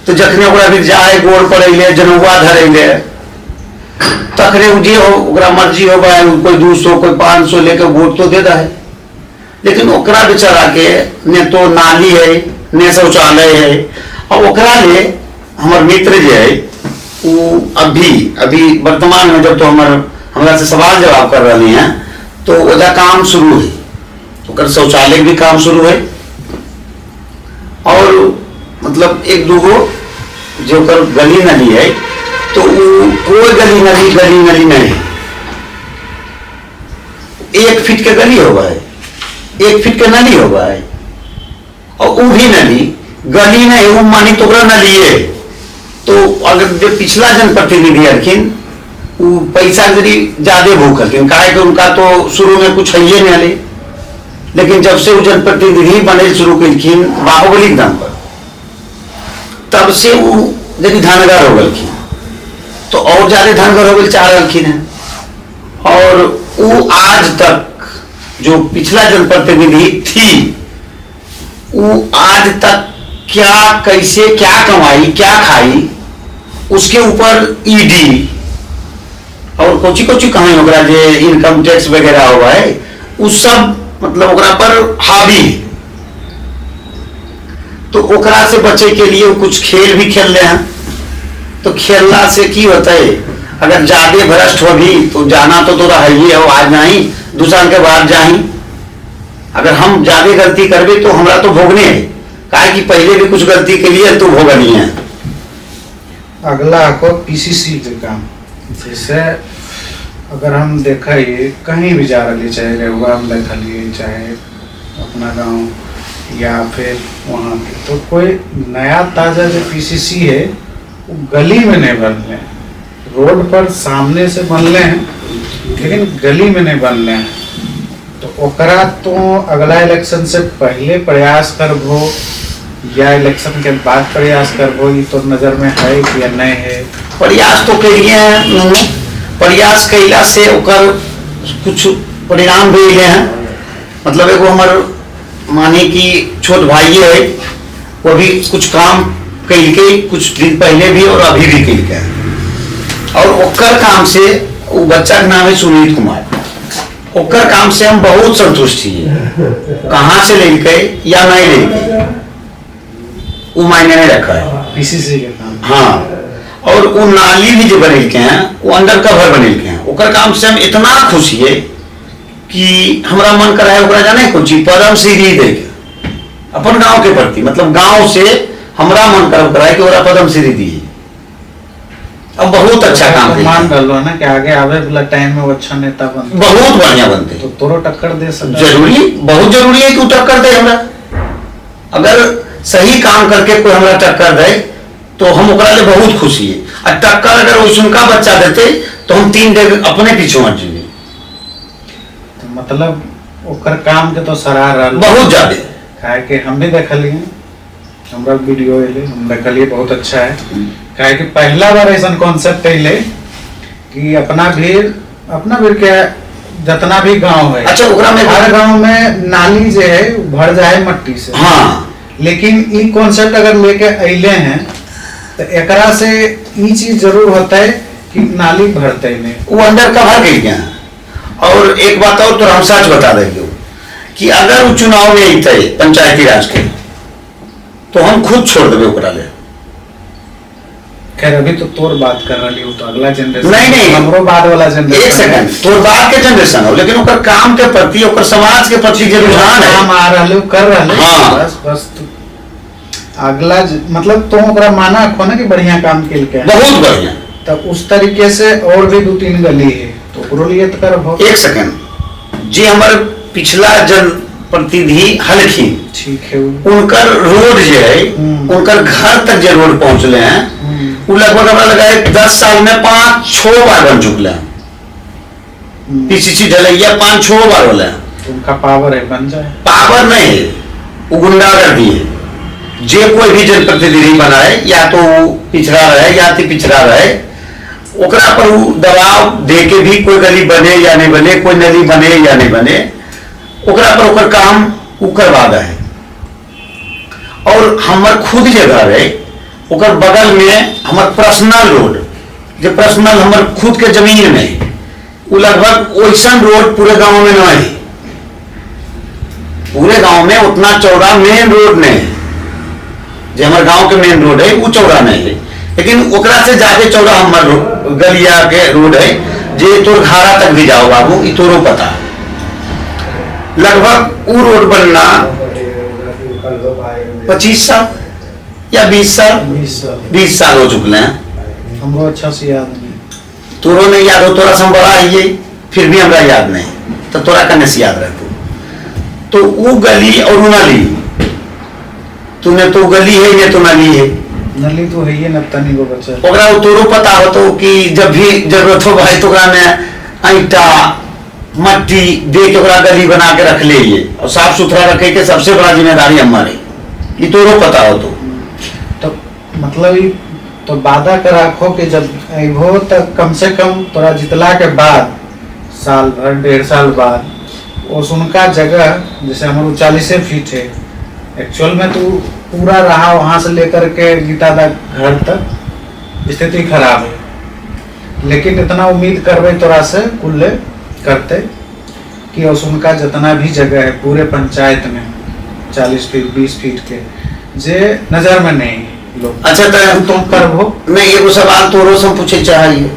तो जखने ओकरा भी जाए गोड़ पड़े जनौआ धरे तखने जे हो ओकरा मर्जी हो भाई कोई 200 कोई 500 लेके वोट तो दे है, लेकिन ओकरा बेचारा के ने तो नाली है ने शौचालय है। और ओकरा ले हमार मित्र जो है वो अभी वर्तमान में जब तो हमारा से सवाल जवाब कर रहे हैं तो ओदा काम शुरू है, ओकर शौचालय भी काम शुरू है। और मतलब एक दूगो जो कर गली नली है तो कोई गली नली नहीं, 1 फीट के गली होगा है, 1 फीट के नली होगा है, और वो भी नली गली नहीं वो मानी तो नली है। तो अगर जो पिछला जनप्रतिनिधि हरखिन वो पैसा जरी ज्यादा भूखलखिन, काहे कि उनका तो शुरू में कुछ है नहीं हले, लेकिन जब से वो जनप्रतिनिधि बने शुरू कलखिन बाहुबली दाम पर, तब से वो यदि धनगर हो गलखिन तो और ज्यादा धनगर हो गए चाह रखिन है। और वो आज तक जो पिछला जनप्रतिनिधि थी वो आज तक क्या कैसे क्या कमाई क्या खाई उसके ऊपर ईडी और कोची कोची कहानी ओकरा जे इनकम टैक्स वगैरह हुआ है उस सब मतलब ओकरा पर हावी। तो ओकरा से बचे के लिए कुछ खेल भी खेल रहे हैं। तो खेलना से की होता है, अगर ज्यादा भ्रष्ट हो भी तो जाना तो रहा ही है, आज नहीं दूसरा के बाद जाही। अगर हम ज्यादा गलती करबे तो हमरा तो भोगने है, काहे कि पहले भी कुछ गलती के लिए तो भोगनी है। अगला को पीसीसी के काम, जैसे अगर हम देखा ये कहीं भी जा रही चाहे रेहुआ हम देखा लिए चाहे अपना गांव या फिर वहाँ के, तो कोई नया ताज़ा जो पीसीसी है वो गली में नहीं बन रहे, रोड पर सामने से बन रहे हैं लेकिन गली में नहीं बन रहे हैं। तो ओकरा तो अगला इलेक्शन से पहले प्रयास करबो या इलेक्शन के बाद प्रयास करबो, ये तो नजर में है कि या नहीं है? प्रयास तो करिए, प्रयास कैला से ओकर कुछ परिणाम भी ले हैं। मतलब एगो हमार माने कि छोट भाई है वो भी कुछ काम कैल के कुछ दिन पहले भी और अभी भी कैल के, और ओकर काम से वो बच्चा का नाम है सुनील कुमार, ओकर काम से हम बहुत संतुष्ट हैं। कहाँ से लेके या नहीं लेके वो मायने नहीं रखा है पीसीसी के काम। हाँ, और वो नाली भी जो बने के हैं वो अंडर कवर बने के हैं, ओकर काम से हम इतना खुश है कि हमारा मन कर रहा है ओकरा जाने कुछ पद्म श्री दे के अपन गांव के प्रति, मतलब गांव से हमारा मन कर रहा है कि ओरा पद्म श्री दी। अब बहुत अच्छा काम तो मान डालो ना कि आगे आवे वाला टाइम में वो अच्छा नेता बनते, बहुत बढ़िया बनते, तो तोरो टक्कर दे सकता। जरूरी बहुत जरूरी है कि वो टक्कर दे हमरा। अगर सही काम करके कोई हमरा टक्कर दे तो हम ओकरा ले बहुत खुशी है। और टक्कर अगर उसका बच्चा देते तो हम 3 डेग अपने पीछे हट जाएंगे। तो मतलब ओकर काम के तो सराह रहा बहुत ज्यादा, काहे कि हम भी देखलिए हमरा वीडियो एले हम देखलिए बहुत अच्छा है, काहे कि पहला बार ऐसा कॉन्सेप्ट अले कि अपना भीड़ क्या जितना भी गांव है, अच्छा ओकरा में हर गांव में नाली जो है भर जाए मट्टी से। हाँ, लेकिन ई कॉन्सेप्ट अगर लेके अले हैं तो एकरा से ई चीज जरूर होता है कि नाली भरते नहीं, वो अंदर कवर गई क्या। और एक बात और तो हम सच बता देंगे कि अगर वो चुनाव में अते पंचायती राज के तो हम खुद छोड़ देवे ओकरा ले। खैर अभी तो तोर बात कर रही हूँ, तो अगला जनरेशन नहीं हमरो बाद वाला एक जनरेशन सेकंड, तोर बात के जनरेशन हो, लेकिन ओकर काम के प्रति, ओकर समाज के प्रति जो रुझान है, काम आ रहा कर रहा हाँ। बस अगला मतलब तुम ओकरा माना को ना कि बढ़िया काम के लिए बहुत बढ़िया। तब उस तरीके से और भी 2-3 गली है तो ओकरो लिए तो करब। एक सेकंड, जे हमारे पिछला जन प्रतिनिधि हलखिन, ठीक है उनकर रोड जो है, उनकर घर तक जो रोड पहुंचले हैं, वो लगभग हमारा लगा है 10 साल में 5-6 बार बन चुकले हैं। पीसीसी ढलैया 5-6 बार बोले हैं। तो उनका पावर है, बन जाए। पावर नहीं है, वो गुंडागर्दी है। जे कोई भी जनप्रतिनिधि बनाए, या तो पिछड़ा रहे या तो पिछड़ा रहे, ओकरा पर वो दबाव दे के भी कोई गली बने या नहीं बने, कोई नदी बने या नहीं बने, ओकरा पर ओकर काम वो करवा है। और हमार खुद जे घर है, ओकर बगल में हमार पर्सनल रोड, जो पर्सनल हमार खुद के जमीन में, वो लगभग वैसन रोड पूरे गांव में नहीं है। पूरे गांव में उतना चौड़ा मेन रोड नहीं है। जो हमारे गांव के मेन रोड है वो चौड़ा नहीं है, लेकिन ओकरा से ज्यादा चौड़ा हमार गलिया के रोड है, जे तोर घारा तक भी जाओ बाबू, ई तोरो पता। लगभग वो रोड बनना 25 साल या 20 साल हो चुके हैं। हमको अच्छा से याद नहीं, तोरो नहीं याद हो, तोरा से बड़ा है, फिर भी हमरा याद नहीं, तो तोरा कने से याद रहते। तो वो गली और नाली, तूने तो गली है ये तो नाली है, नली तो है ये नप्तानी को बचा। ओकरा तोरो पता हो तो कि जब भी जरूरत हो भाई तो में ईटा मट्टी दे के ओकरा गली बना के रख ले, और साफ सुथरा रखे के सबसे बड़ा जिम्मेदारी हमारी, ये तोरो पता हो। तो मतलब ई तो वादा कर रखो कि जब अबो तक कम से कम तोरा जितला के बाद साल भर 1.5 साल बाद उस उनका जगह, जैसे हमारे 40 फीट है, एक्चुअल में तू पूरा रहा वहां से लेकर के गीता दा घर तक स्थिति खराब है, लेकिन इतना उम्मीद करबे तोरा से कुल करते कि उस उनका जितना भी जगह है पूरे पंचायत में 40 फीट 20 फीट के जे नजर में नहीं लोग। अच्छा तुम करबो। मैं एगो सवाल तोरो से पूछे चाहिए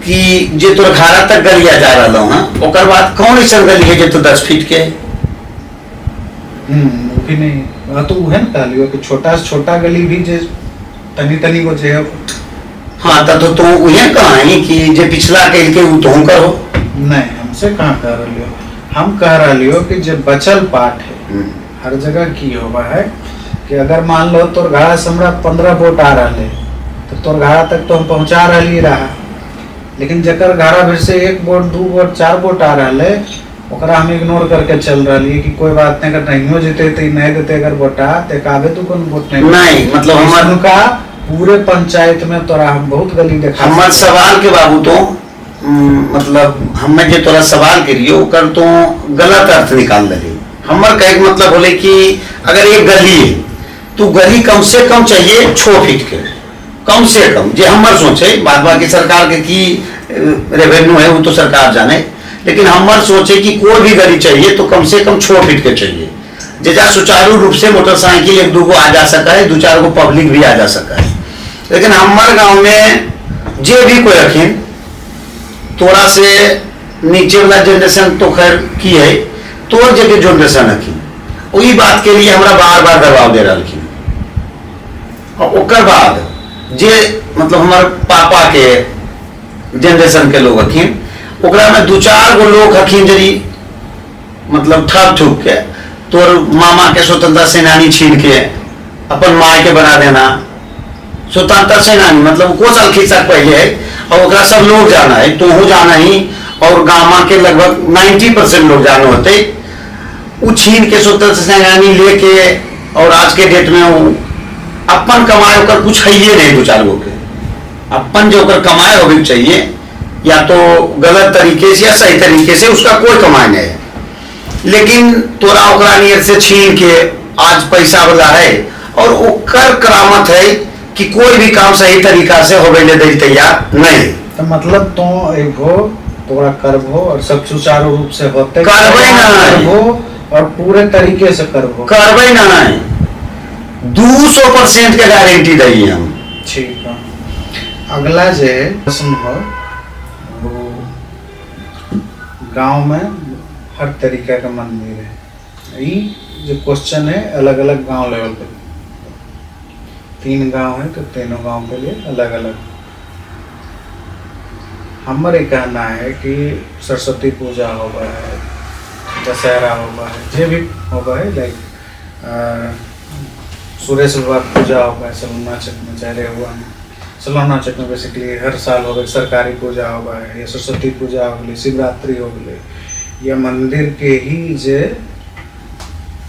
कि जे तोर घारा तक गलिया जा रहा हूँ, ओकर बाद कौन ऐसा गली है जो तो 10 फीट के? वो भी नहीं, तो है ना कहलियो कि छोटा से छोटा गली भी जे तनी तनी को जे। हाँ तो उहे कहा है कि जे पिछला के तो करो। नहीं, हमसे कहाँ कह रही हो, हम कह रही हो कि जो बचल पाठ है हर जगह की होगा है कि अगर मान लो तोर घाड़ा से हमरा 15 वोट आ रहा है तो तोर घाड़ा तक तो हम पहुंचा रही रहा, लेकिन जकर घाड़ा भर से 1 वोट 2 वोट 4 वोट आ रहा है ओकरा हम इग्नोर करके चल रही है कि कोई बात नहीं, अगर नहीं हो जीते तो नहीं देते, अगर वोटा ते काबे तो कौन वोट नहीं मतलब हमारा पूरे पंचायत में तोरा हम बहुत गली देखा। हमार सवाल के बाबू तो मतलब हमें जो तोरा सवाल करियो कर तो गलत अर्थ निकाल दे। हमार कहे मतलब बोले कि अगर एक गली है तो गली कम से कम चाहिए 6 फीट के, कम से कम, जो हमार सोचे, बाद बाकी सरकार के की रेवेन्यू है वो तो सरकार जाने, लेकिन हमार सोचे कि कोई भी गली चाहिए तो कम से कम 6 फीट के चाहिए, जैसा सुचारू रूप से मोटरसाइकिल 1-2 को आ जा सका है, 2-4 को पब्लिक भी आ जा सका है। लेकिन हमारे गांव में जे भी कोई रखें, तोरा से नीचे वाला जनरेशन तो खैर की है, तोर जगह जनरेशन रखी, वही बात के लिए हमरा बार बार दबाव दे रही। और ओकर बाद जे मतलब हमारे पापा के जनरेशन के लोग रखी, ओकरा में 2-4 गो लोग हखिन जरी मतलब ठप ठुक के तोर मामा के स्वतंत्रता सेनानी छीन के अपन माँ के बना देना स्वतंत्रता सेनानी, मतलब को साल खिसक पहले है, और ओकरा सब लोग जाना है, तो हो जाना ही, और गामा के लगभग 90% लोग जाने होते, वो छीन के स्वतंत्रता सेनानी लेके, और आज के डेट में वो अपन कमाए ओकर कुछ है ये नहीं, दो चार गो के अपन जो ओकर कमाए होवे चाहिए, या तो गलत तरीके से या सही तरीके से, उसका कोई कमाई नहीं है। लेकिन तोरा ओकरा नियर से छीन के आज पैसा वाला है, और ओकर करामत है कि कोई भी काम सही तरीका से होवे ले दे तैयार नहीं। तो मतलब तो एक हो तोरा करबो और सब सुचारू रूप से होते करबे करबो और पूरे तरीके से करबो, करबे नहीं, 200% के गारंटी दी हम। ठीक है। अगला जे प्रश्न हो वो गांव में हर तरीका का मंदिर है। ये जो क्वेश्चन है अलग अलग गांव लेवल पे, 3 गांव है तो तीनों गांव के लिए अलग अलग। हमारे कहना है कि सरस्वती पूजा होगा है, दशहरा होगा है, जे भी होगा है, लाइक सुरेश बाबा पूजा होगा है सलोना चक में, चाहे हुआ में सलोना चक में बेसिकली हर साल होगा, सरकारी पूजा होगा है, या सरस्वती पूजा हो गई, शिवरात्रि हो गई, या मंदिर के ही जे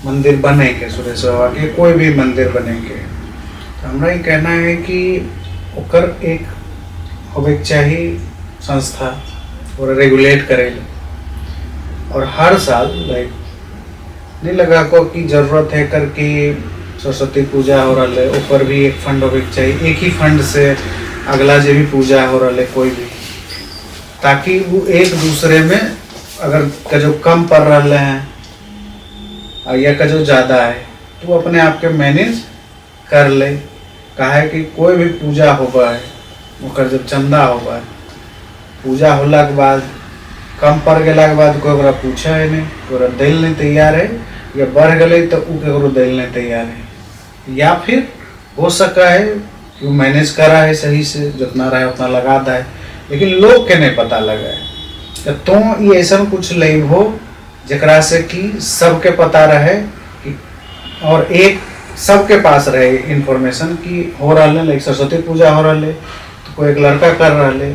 मंदिर बने के सुरेश बाबा के कोई भी मंदिर बने के, तो हमारा ये कहना है कि ओकर एक होवे चाहिए संस्था और रेगुलेट करे, और हर साल लाइक नहीं लगा को कि जरूरत है करके सरस्वती पूजा हो रहा है ऊपर भी एक फंड होवे चाहिए, एक ही फंड से अगला जो भी पूजा हो रहा है कोई भी, ताकि वो एक दूसरे में अगर का जो कम पड़ रहा है या का जो ज़्यादा है तो वो अपने आप के मैनेज कर ले। कहा है कि कोई भी पूजा होगा है ओकर जब चंदा होगा है, पूजा होला के बाद कम पड़ गला के बाद कोई ओकरा पूछा है नहीं, ओकरा दिल नहीं तैयार है, या बढ़ गए तो उ केकरो दिल नहीं तैयार है, या फिर हो सका है कि वो मैनेज करा है सही से, जितना रहे उतना लगा दा है, लेकिन लोग के नहीं पता लगा है। तो ये ऐसा कुछ ले हो जरा से कि सबके पता रहे कि, और एक सबके पास रहे इंफॉर्मेशन कि हो रहा है, लाइक सरस्वती पूजा हो रहा है तो कोई एक लड़का कर रहा है,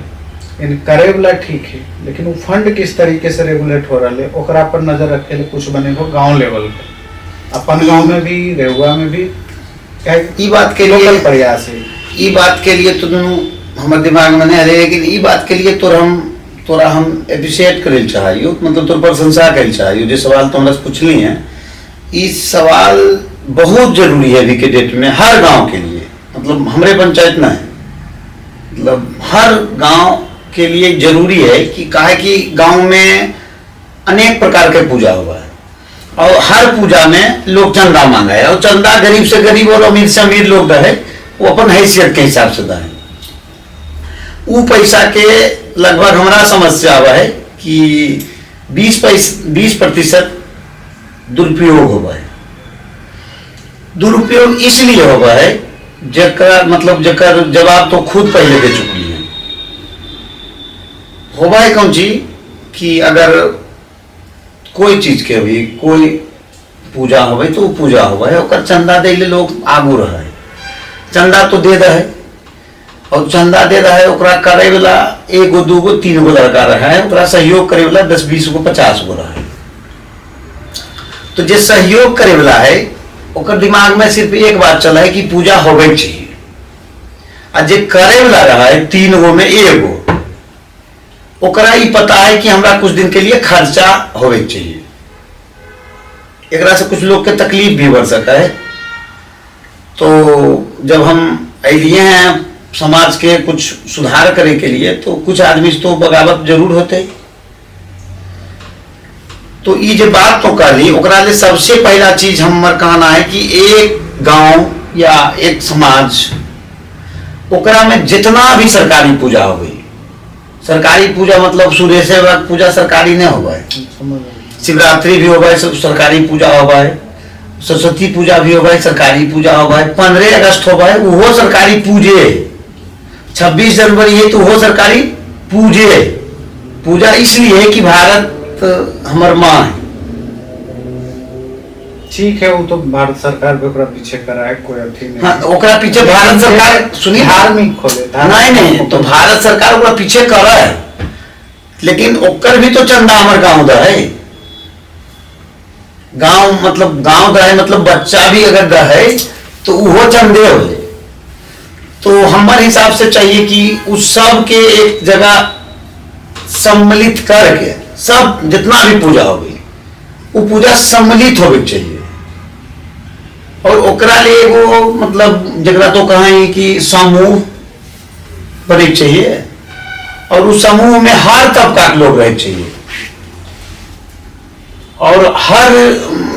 इन करे वाला ठीक है, लेकिन वो फंड किस तरीके से रेगुलेट हो रहा है ओकरा पर नजर रखे ले कुछ बने हो गांव लेवल पे, अपन गांव में भी रेहुआ में भी ई बात के लिए प्रयास है। ई बात के लिए तो हमारे दिमाग में नहीं आ रही, लेकिन ई बात के लिए तोरा हम अप्रिशिएट करे चाहिए, मतलब तोर प्रशंसा करे चाहिए। जो सवाल तो हमरा पूछली है, इस सवाल बहुत जरूरी है अभी के डेट में हर गांव के लिए, मतलब हमारे पंचायत ना है, मतलब हर गांव के लिए जरूरी है कि काहे कि गांव में अनेक प्रकार के पूजा हुआ है, और हर पूजा में लोग चंदा मांगा है, और चंदा गरीब से गरीब और अमीर से अमीर लोग रहे वो अपन हैसियत के हिसाब से दें। वो पैसा के लगभग हमारा समस्या हुआ है कि 20% दुरुपयोग हुआ है। दुरुपयोग इसलिए हुआ है जकर मतलब जकर जवाब तो खुद पहले दे चुकी है। होगा है कौन चीज कि अगर कोई चीज के भी कोई पूजा हो तो पूजा हुआ है, और चंदा दे ले लोग आगू रहा है, चंदा तो दे रहा है, और चंदा दे रहा है ओकरा करे वाला 1 गो 2 गो 3 गो लड़का रहा है, ओकरा सहयोग करे वाला 10 20 गो 50 गो रहा है। तो जे सहयोग करे वाला है ओकर दिमाग में सिर्फ एक बात चला है कि पूजा होवे चाहिए, और जे करे वाला रहा है 3 गो में 1 गो, ओकरा ही पता है कि हमरा कुछ दिन के लिए खर्चा होवे चाहिए। एकरा से कुछ लोग के तकलीफ भी बढ़ सकता है। तो जब हम अलिए हैं समाज के कुछ सुधार करे के लिए, तो कुछ आदमी तो बगावत जरूर होते। तो ये जो बात तो कर ली, ओकरा ले सबसे पहला चीज हमार कहना है कि एक गांव या एक समाज ओकरा में जितना भी सरकारी पूजा हो गई, सरकारी पूजा मतलब सूर्य से पूजा सरकारी नहीं होगा है, शिवरात्रि भी होगा है सब सरकारी पूजा होगा है, सरस्वती पूजा भी होगा है सरकारी पूजा होगा है, 15 अगस्त होगा है वो सरकारी पूजे, 26 जनवरी है तो वो सरकारी पूजे। पूजा इसलिए है कि भारत हमार माँ है। ठीक है, वो तो भारत सरकार भी ओकरा पीछे करा है, कोई अथी नहीं। हाँ, ओकरा पीछे भारत सरकार सुनिए धार्मिक खोले नहीं तो भारत सरकार ओकरा पीछे करा है, लेकिन ओकर भी तो चंदा हमार गाँव दा है। गांव मतलब गांव दा है, मतलब बच्चा भी अगर दा है तो वो चंदेव है। तो हमारे हिसाब से चाहिए कि उस सब के एक जगह सम्मिलित करके सब जितना भी पूजा होगी वो पूजा सम्मिलित होवे चाहिए। और ओकरा लिए वो मतलब जगह तो कहें कि समूह बने चाहिए और उस समूह में हर तबका के लोग रहे चाहिए और हर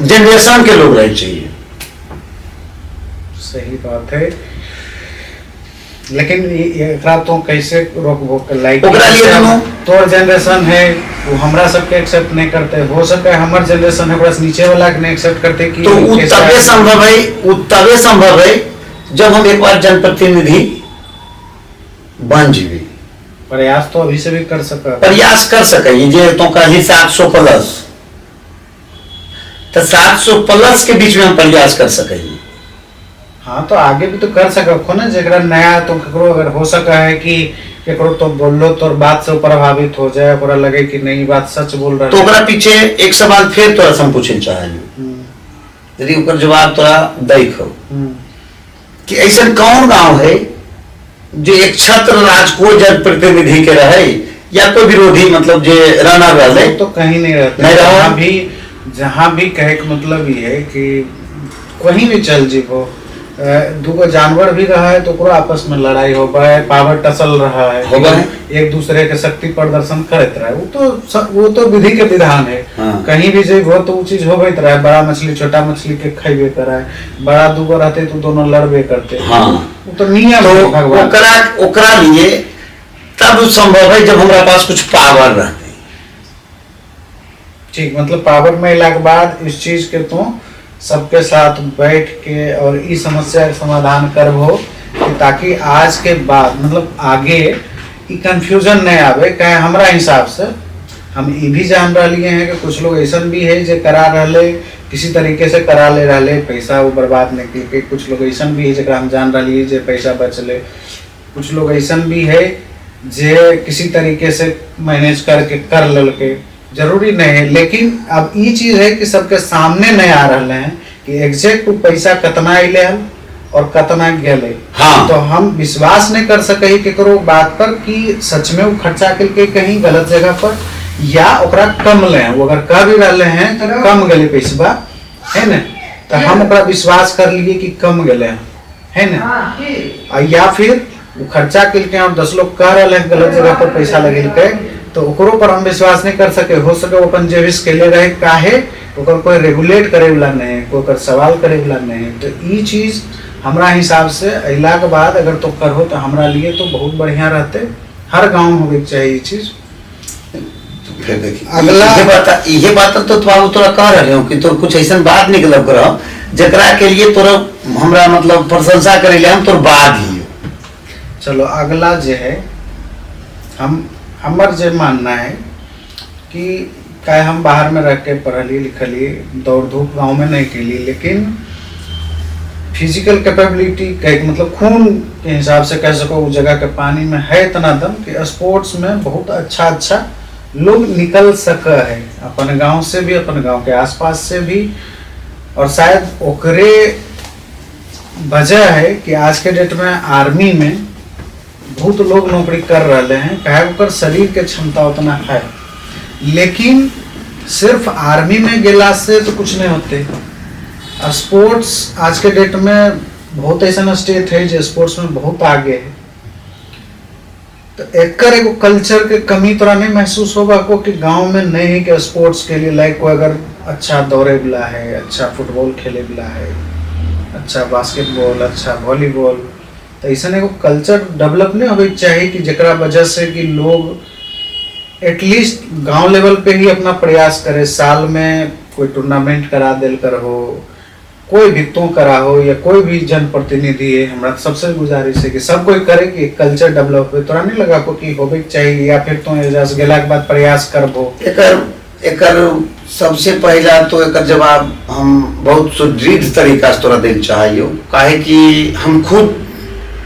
जनरेशन के लोग रहे चाहिए। सही बात है, लेकिन एकरा तो कैसे रोकबो लाइक ओकरा लिए दोनों तोर जनरेशन है वो हमरा सबके एक्सेप्ट नहीं करते, हो सके हमर जनरेशन है ओकरा से नीचे वाला के नहीं एक्सेप्ट करते कि तो वो तबे संभव है, वो तबे संभव है जब हम एक बार जनप्रतिनिधि बन जीवी। प्रयास तो अभी से भी कर सका, प्रयास कर सके जे तो कहीं 700 प्लस, तो 700 प्लस के बीच में हम प्रयास कर सके। हाँ तो आगे भी तो कर सको ना, जरा नया तो ककरो अगर हो सका है कि ककरो तो बोलो तो बात से प्रभावित हो जाए, ओकरा लगे कि नहीं बात सच बोल रहा है, तो ओकरा पीछे एक सवाल फिर तोरा से हम पूछे चाहे यदि ओकर जवाब तोरा देखो कि ऐसा कौन गांव है जो एक छत्र राज को जनप्रतिनिधि के रहे या कोई विरोधी मतलब जे रहना रहे, तो कहीं नहीं रहते। नहीं जहाँ भी कहे का मतलब ये है कि कहीं भी चल जीवो दूगो जानवर भी रहा है तो पूरा आपस में लड़ाई हो है, पावर टसल रहा है, एक दूसरे के शक्ति प्रदर्शन करते रहे, वो तो विधि के विधान है। हाँ। कहीं भी जो तो वो चीज हो रहा है, बड़ा मछली छोटा मछली के खाइबे करा है, बड़ा दूगो रहते तो दोनों लड़बे करते। हाँ। वो तो नियम तो है भगवान। ओकरा लिए तब संभव है जब हमारे पास कुछ पावर रहते। ठीक, मतलब पावर में इला के बाद इस चीज के तो सबके साथ बैठ के और इस समस्या का समाधान करबो ताकि आज के बाद मतलब आगे ई कंफ्यूजन नहीं आवे। कहे हमरा हिसाब से हम ये भी जान रहे हैं कि कुछ लोग ऐसा भी है जो करा रहे किसी तरीके से करा ले रहे पैसा वो बर्बाद नहीं के, कुछ लोग ऐसा भी है जरा हम जान रही है जो पैसा बचले, कुछ लोग ऐसा भी है जे किसी तरीके से मैनेज करके कर ललके, जरूरी नहीं है। लेकिन अब ये चीज है कि सबके सामने नहीं आ रहे हैं कि एग्जैक्ट पैसा कितना अले और कितना गए। हाँ। तो हम विश्वास नहीं कर सके केकरो बात पर कि सच में वो खर्चा करके कहीं गलत जगह पर या ओकरा कम ले, वो अगर कर भी रहे हैं तो कम गले पैसा है ना, तो हम ओकरा विश्वास कर लिए कि कम गले है ना, या फिर वो खर्चा करके और 10 लोग कह रहे हैं गलत जगह पर पैसा लगे तो ओकरो पर हम विश्वास नहीं कर सके। हो सके वो अपन जेविस के लिए रहे काहे ओकर कोई रेगुलेट करे वाला नहीं है, कोई ओकर सवाल करे वाला नहीं है। तो ये चीज हमरा हिसाब से अला के बाद अगर तो करहो तो हमरा लिए तो बहुत बढ़िया रहते, हर गांव में होवे चाहिए ये चीज। फिर देखिए अगला ये बात तो बाबू तोरा कह रहे हो कि तो कुछ ऐसा बात निकल करो जकरा के लिए तोरा हमरा मतलब प्रशंसा करे ले हम तोर बाद ही। चलो अगला जो है हमर जे मानना है कि क्या हम बाहर में रह के पढ़ली लिखली दौड़ धूप गांव में नहीं केली, लेकिन फिजिकल कैपेबिलिटी मतलब खून के हिसाब से कह सको उस जगह के पानी में है इतना दम कि स्पोर्ट्स में बहुत अच्छा लोग निकल सका है, अपन गांव से भी अपन गांव के आसपास से भी। और शायद ओकरे वजह है कि आज के डेट में आर्मी में बहुत लोग नौकरी कर रहे हैं, कहे ओकर शरीर के क्षमता उतना है, लेकिन सिर्फ आर्मी में गेला से तो कुछ नहीं होते। स्पोर्ट्स आज के डेट में बहुत ऐसा स्टेट है जो स्पोर्ट्स में बहुत आगे है, तो एकर एगो कल्चर के कमी तोरा नहीं महसूस होगा को कि गांव में नहीं है कि स्पोर्ट्स के लिए लाइक कोई अगर अच्छा दौड़े वाला है, अच्छा फुटबॉल खेले वाला है, अच्छा बास्केटबॉल, अच्छा वॉलीबॉल, तो ऐसा एगो कल्चर डेवलप नहीं होवे चाहिए कि जकरा वजह से कि लोग एटलीस्ट गांव लेवल पे ही अपना प्रयास करे, साल में कोई टूर्नामेंट करा दिल कर हो, कोई भी तो करा हो या कोई भी जनप्रतिनिधि है, हमारा सबसे गुजारिश है कि सब कोई करे कि कल्चर डेवलप हो। तोरा नहीं लगा को कि होवे चाहिए या फिर तो एजाज गेला के बाद प्रयास करबो? एकर सबसे पहला तो एकर जवाब हम बहुत सुदृढ़ तरीका से तोरा देल चाहिए, काहे कि हम खुद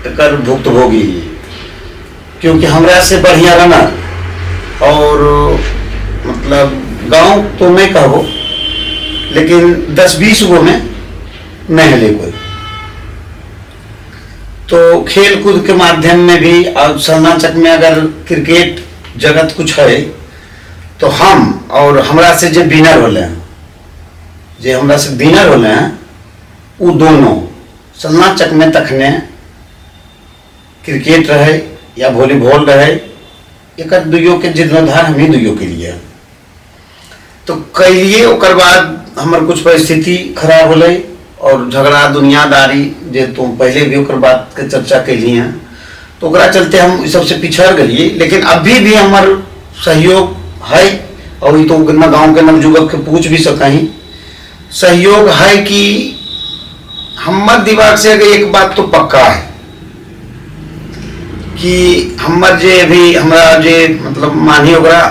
एकर भुक्तभोगी, क्योंकि हमरा से बढ़िया रहना और मतलब गांव तो मैं कहो लेकिन 10-20 गो में नहीं ले कोई, तो खेल कूद के माध्यम में भी अब सलनाचक में अगर क्रिकेट जगत कुछ है तो हम और हमरा से जो विनर होले हैं, जो हमरा से विनर होले हैं, वो दोनों सलनाचक में तखने क्रिकेट रहे या वॉलीबॉल रहे, एक दुइयों के जीर्णोद्धार हम ही दुइयों के लिए। तो कैलिए ओकर बाद हमार कुछ परिस्थिति खराब होले और झगड़ा दुनियादारी जे तुम पहले भी ओकर बात के चर्चा कैली हैं, तो ओकरा चलते हम इस सबसे पिछड़ गए। लेकिन अभी भी हमार सहयोग है, और ये तो गांव के नवजुवक के पूछ भी सकें, सहयोग है कि हमार दिमाग से एक बात तो पक्का है कि हमार जे भी हमरा जे मतलब मानी ओकरा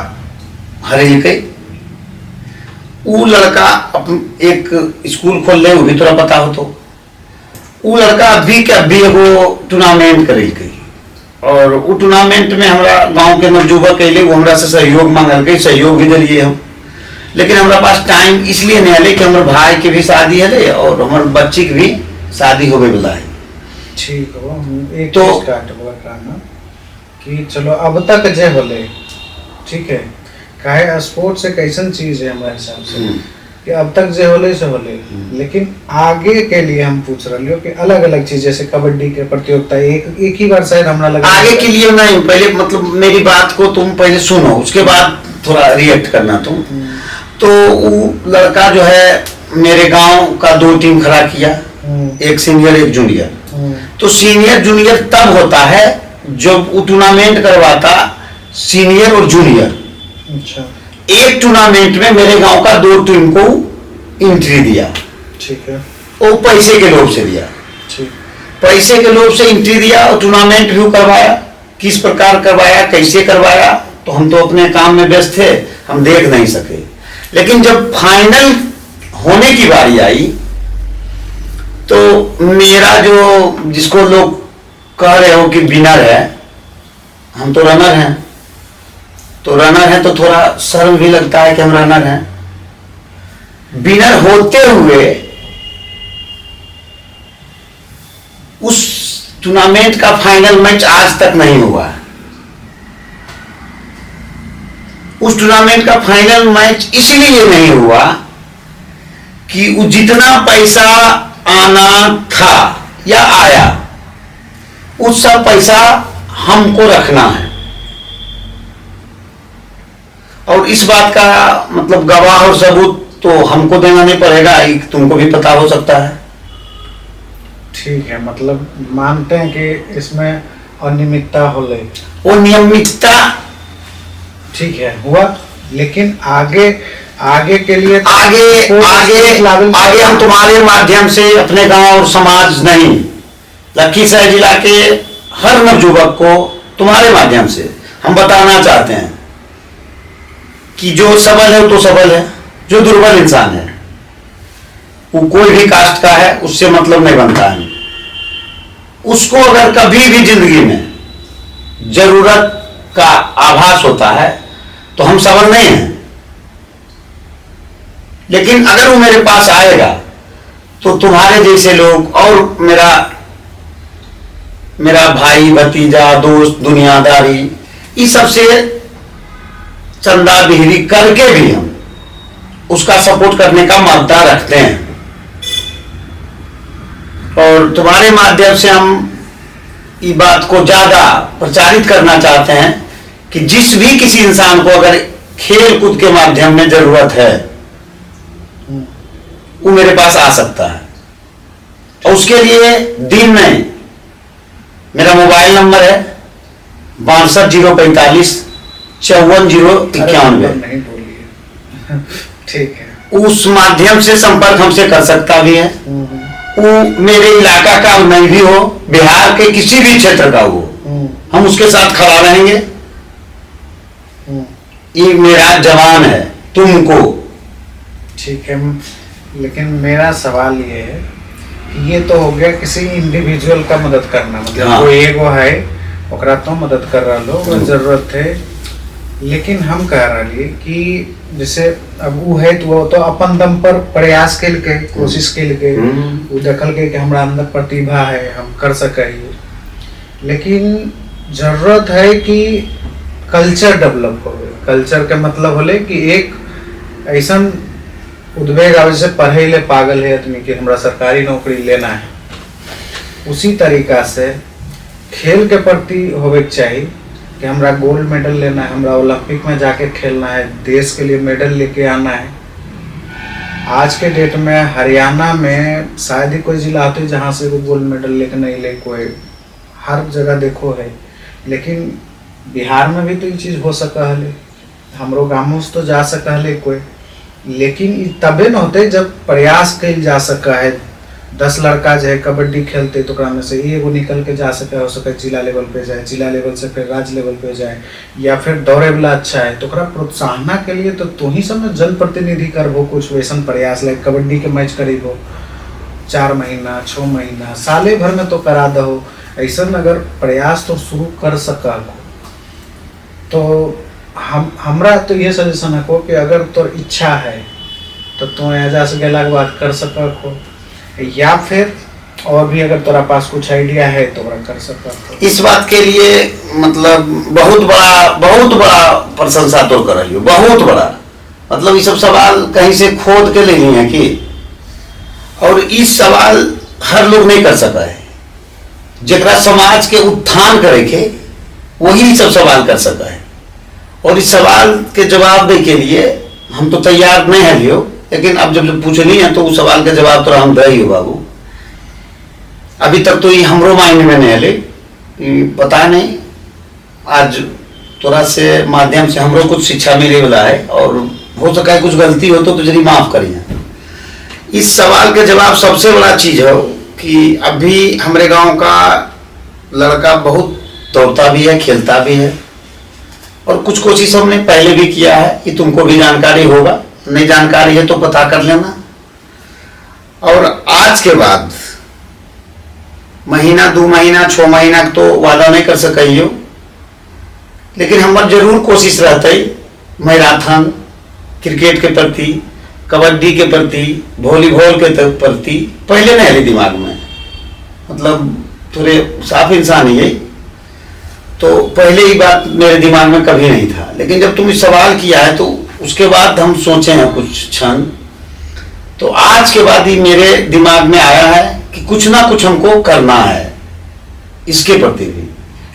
हरेल के वो लड़का अपन एक स्कूल खोल ले, वो भी तोरा पता हो। तो वो लड़का अभी के अभी एगो टूर्नामेंट करेल के, और वो टूर्नामेंट में हमारा गांव के नवजुवक कैले, वो हमरा से सहयोग मांगल के, सहयोग भी दिलिए हम। लेकिन हमारा पास टाइम इसलिए नहीं है कि हमारे भाई की भी शादी है और हमारे बच्ची की भी शादी होने वाला है। ठीक हो, एक तो कहना कि चलो अब तक जे होले, ठीक है, काहे स्पोर्ट्स एक ऐसा चीज है हमारे हिसाब से कि अब तक जे होले से होले, लेकिन आगे के लिए हम पूछ रहे हो कि अलग अलग चीज जैसे कबड्डी के प्रतियोगिता एक ही बार शायद हमरा लगा आगे के लिए नहीं, पहले मतलब मेरी बात को तुम पहले सुनो, उसके बाद थोड़ा रिएक्ट करना तुम। तो वो लड़का जो है मेरे गांव का 2 टीम खड़ा किया, एक सीनियर एक जूनियर। तो सीनियर जूनियर तब होता है जब वो टूर्नामेंट करवाता सीनियर और जूनियर। अच्छा। एक टूर्नामेंट में मेरे गांव का 2 टीम को एंट्री दिया, ठीक है, वो पैसे के लोभ से दिया, ठीक, पैसे के लोभ से एंट्री दिया और टूर्नामेंट भी करवाया। किस प्रकार करवाया, कैसे करवाया, तो हम तो अपने काम में व्यस्त थे, हम देख नहीं सके। लेकिन जब फाइनल होने की बारी आई तो मेरा जो जिसको लोग कह रहे हो कि विनर है, हम तो रनर हैं, तो रनर है तो थोड़ा शर्म भी लगता है कि हम रनर हैं। विनर होते हुए उस टूर्नामेंट का फाइनल मैच आज तक नहीं हुआ। उस टूर्नामेंट का फाइनल मैच इसलिए नहीं हुआ कि वो जितना पैसा आना था या आया, उस सब पैसा हमको रखना है। और इस बात का मतलब गवाह और सबूत तो हमको देना नहीं पड़ेगा, तुमको भी पता हो सकता है। ठीक है, मतलब मानते हैं कि इसमें अनियमितता हो गई। वो नियमितता ठीक है हुआ, लेकिन आगे के लिए आगे हम तुम्हारे माध्यम से अपने गांव और समाज नहीं, लखीसराय जिला के हर नवजुवक को तुम्हारे माध्यम से हम बताना चाहते हैं कि जो सबल है वो तो सबल है, जो दुर्बल इंसान है वो कोई भी कास्ट का है उससे मतलब नहीं बनता है। उसको अगर कभी भी जिंदगी में जरूरत का आभास होता है तो हम सबल नहीं हैं, लेकिन अगर वो मेरे पास आएगा तो तुम्हारे जैसे लोग और मेरा भाई भतीजा दोस्त दुनियादारी इस सब से चंदा बिहरी करके भी हम उसका सपोर्ट करने का मादा रखते हैं। और तुम्हारे माध्यम से हम ये बात को ज्यादा प्रचारित करना चाहते हैं कि जिस भी किसी इंसान को अगर खेल कूद के माध्यम में जरूरत है वो मेरे पास आ सकता है। और उसके लिए दिन में मेरा मोबाइल नंबर है 62 045 54 091। ठीक है, उस माध्यम से संपर्क हमसे कर सकता भी है। वो मेरे इलाका का नहीं भी हो, बिहार के किसी भी क्षेत्र का हो, हम उसके साथ खड़ा रहेंगे। ये मेरा जवान है तुमको। ठीक है, लेकिन मेरा सवाल ये है कि ये तो हो गया किसी इंडिविजुअल का मदद करना, मतलब हाँ। वो एगो है ओकरा तो मदद कर रहा लो जरूरत है। लेकिन हम कह रही कि जैसे अब वो है तो वो तो अपन दम पर प्रयास के लिए कोशिश के लिए वो देखल के कि हमरा अंदर प्रतिभा है, हम कर सके, लेकिन जरूरत है कि कल्चर डेवलप हो। कल्चर के मतलब होले कि एक ऐसा उद्वेग आवे से पढ़े ले पागल है आदमी कि हमरा सरकारी नौकरी लेना है, उसी तरीका से खेल के प्रति होवे के चाहिए कि हमरा गोल्ड मेडल लेना है, हमरा ओलंपिक में जाके खेलना है, देश के लिए मेडल लेके आना है। आज के डेट में हरियाणा में शायद ही कोई जिला होते जहाँ से वो गोल्ड मेडल लेके नहीं ले, कोई हर जगह देखो है। लेकिन बिहार में भी तो ये चीज़ हो सका है, हमरो गाँव से तो जा सका है कोई, लेकिन तबे न होते जब प्रयास कल जा सका है। 10 लड़का जो है कबड्डी खेलते तो में से एगो निकल के जा सके, हो सके जिला लेवल पे जाए, जिला लेवल से फिर राज्य लेवल पे जाए, या फिर दौड़े वाला अच्छा है तो प्रोत्साहन के लिए तो तू ही सब जनप्रतिनिधि करबो, कुछ वैसा प्रयास लाइक कबड्डी के मैच करीबो 4 महीना 6 महीना साले भर में तो करा दो। ऐसा अगर प्रयास तो शुरू कर सका तो हमरा तो ये सजेशन है कि अगर तो इच्छा है तो तू एजा से गेला के बाद कर सका हो, या फिर और भी अगर तोरा पास कुछ आइडिया है तो कर सकता हो। इस बात के लिए मतलब बहुत बड़ा प्रशंसा तो कर रही हो, बहुत बड़ा। मतलब ये सब सवाल कहीं से खोद के लेनी है कि, और इस सवाल हर लोग नहीं कर सका है। जरा समाज के उत्थान करे के वही सब सवाल कर सका है, और इस सवाल के जवाब दे के लिए हम तो तैयार नहीं है लियो, लेकिन अब जब पूछनी है तो उस सवाल का जवाब तो हम दे ही हो बाबू। अभी तक तो ये हमरो माइंड में नहीं हले, पता नहीं आज तोरा से माध्यम से हमरो कुछ शिक्षा मिले वाला है, और हो सका है कुछ गलती हो तो जरी माफ करिए। इस सवाल के जवाब सबसे बड़ा चीज है कि अभी हमारे गांव का लड़का बहुत दौड़ता भी है, खेलता भी है, और कुछ कोशिश हमने पहले भी किया है, कि तुमको भी जानकारी होगा, नहीं जानकारी है तो पता कर लेना। और आज के बाद महीना 2 महीना 6 महीना तो वादा नहीं कर सकियो, लेकिन हमार जरूर कोशिश रहते मैराथन, क्रिकेट के प्रति, कबड्डी के प्रति, वॉलीबॉल के प्रति पहले नहीं आए दिमाग में। मतलब थोड़े साफ इंसान ही है तो पहले ही बात मेरे दिमाग में कभी नहीं था, लेकिन जब तुमने सवाल किया है तो उसके बाद हम सोचे हैं कुछ क्षण, तो आज के बाद ही मेरे दिमाग में आया है कि कुछ ना कुछ हमको करना है इसके प्रति भी।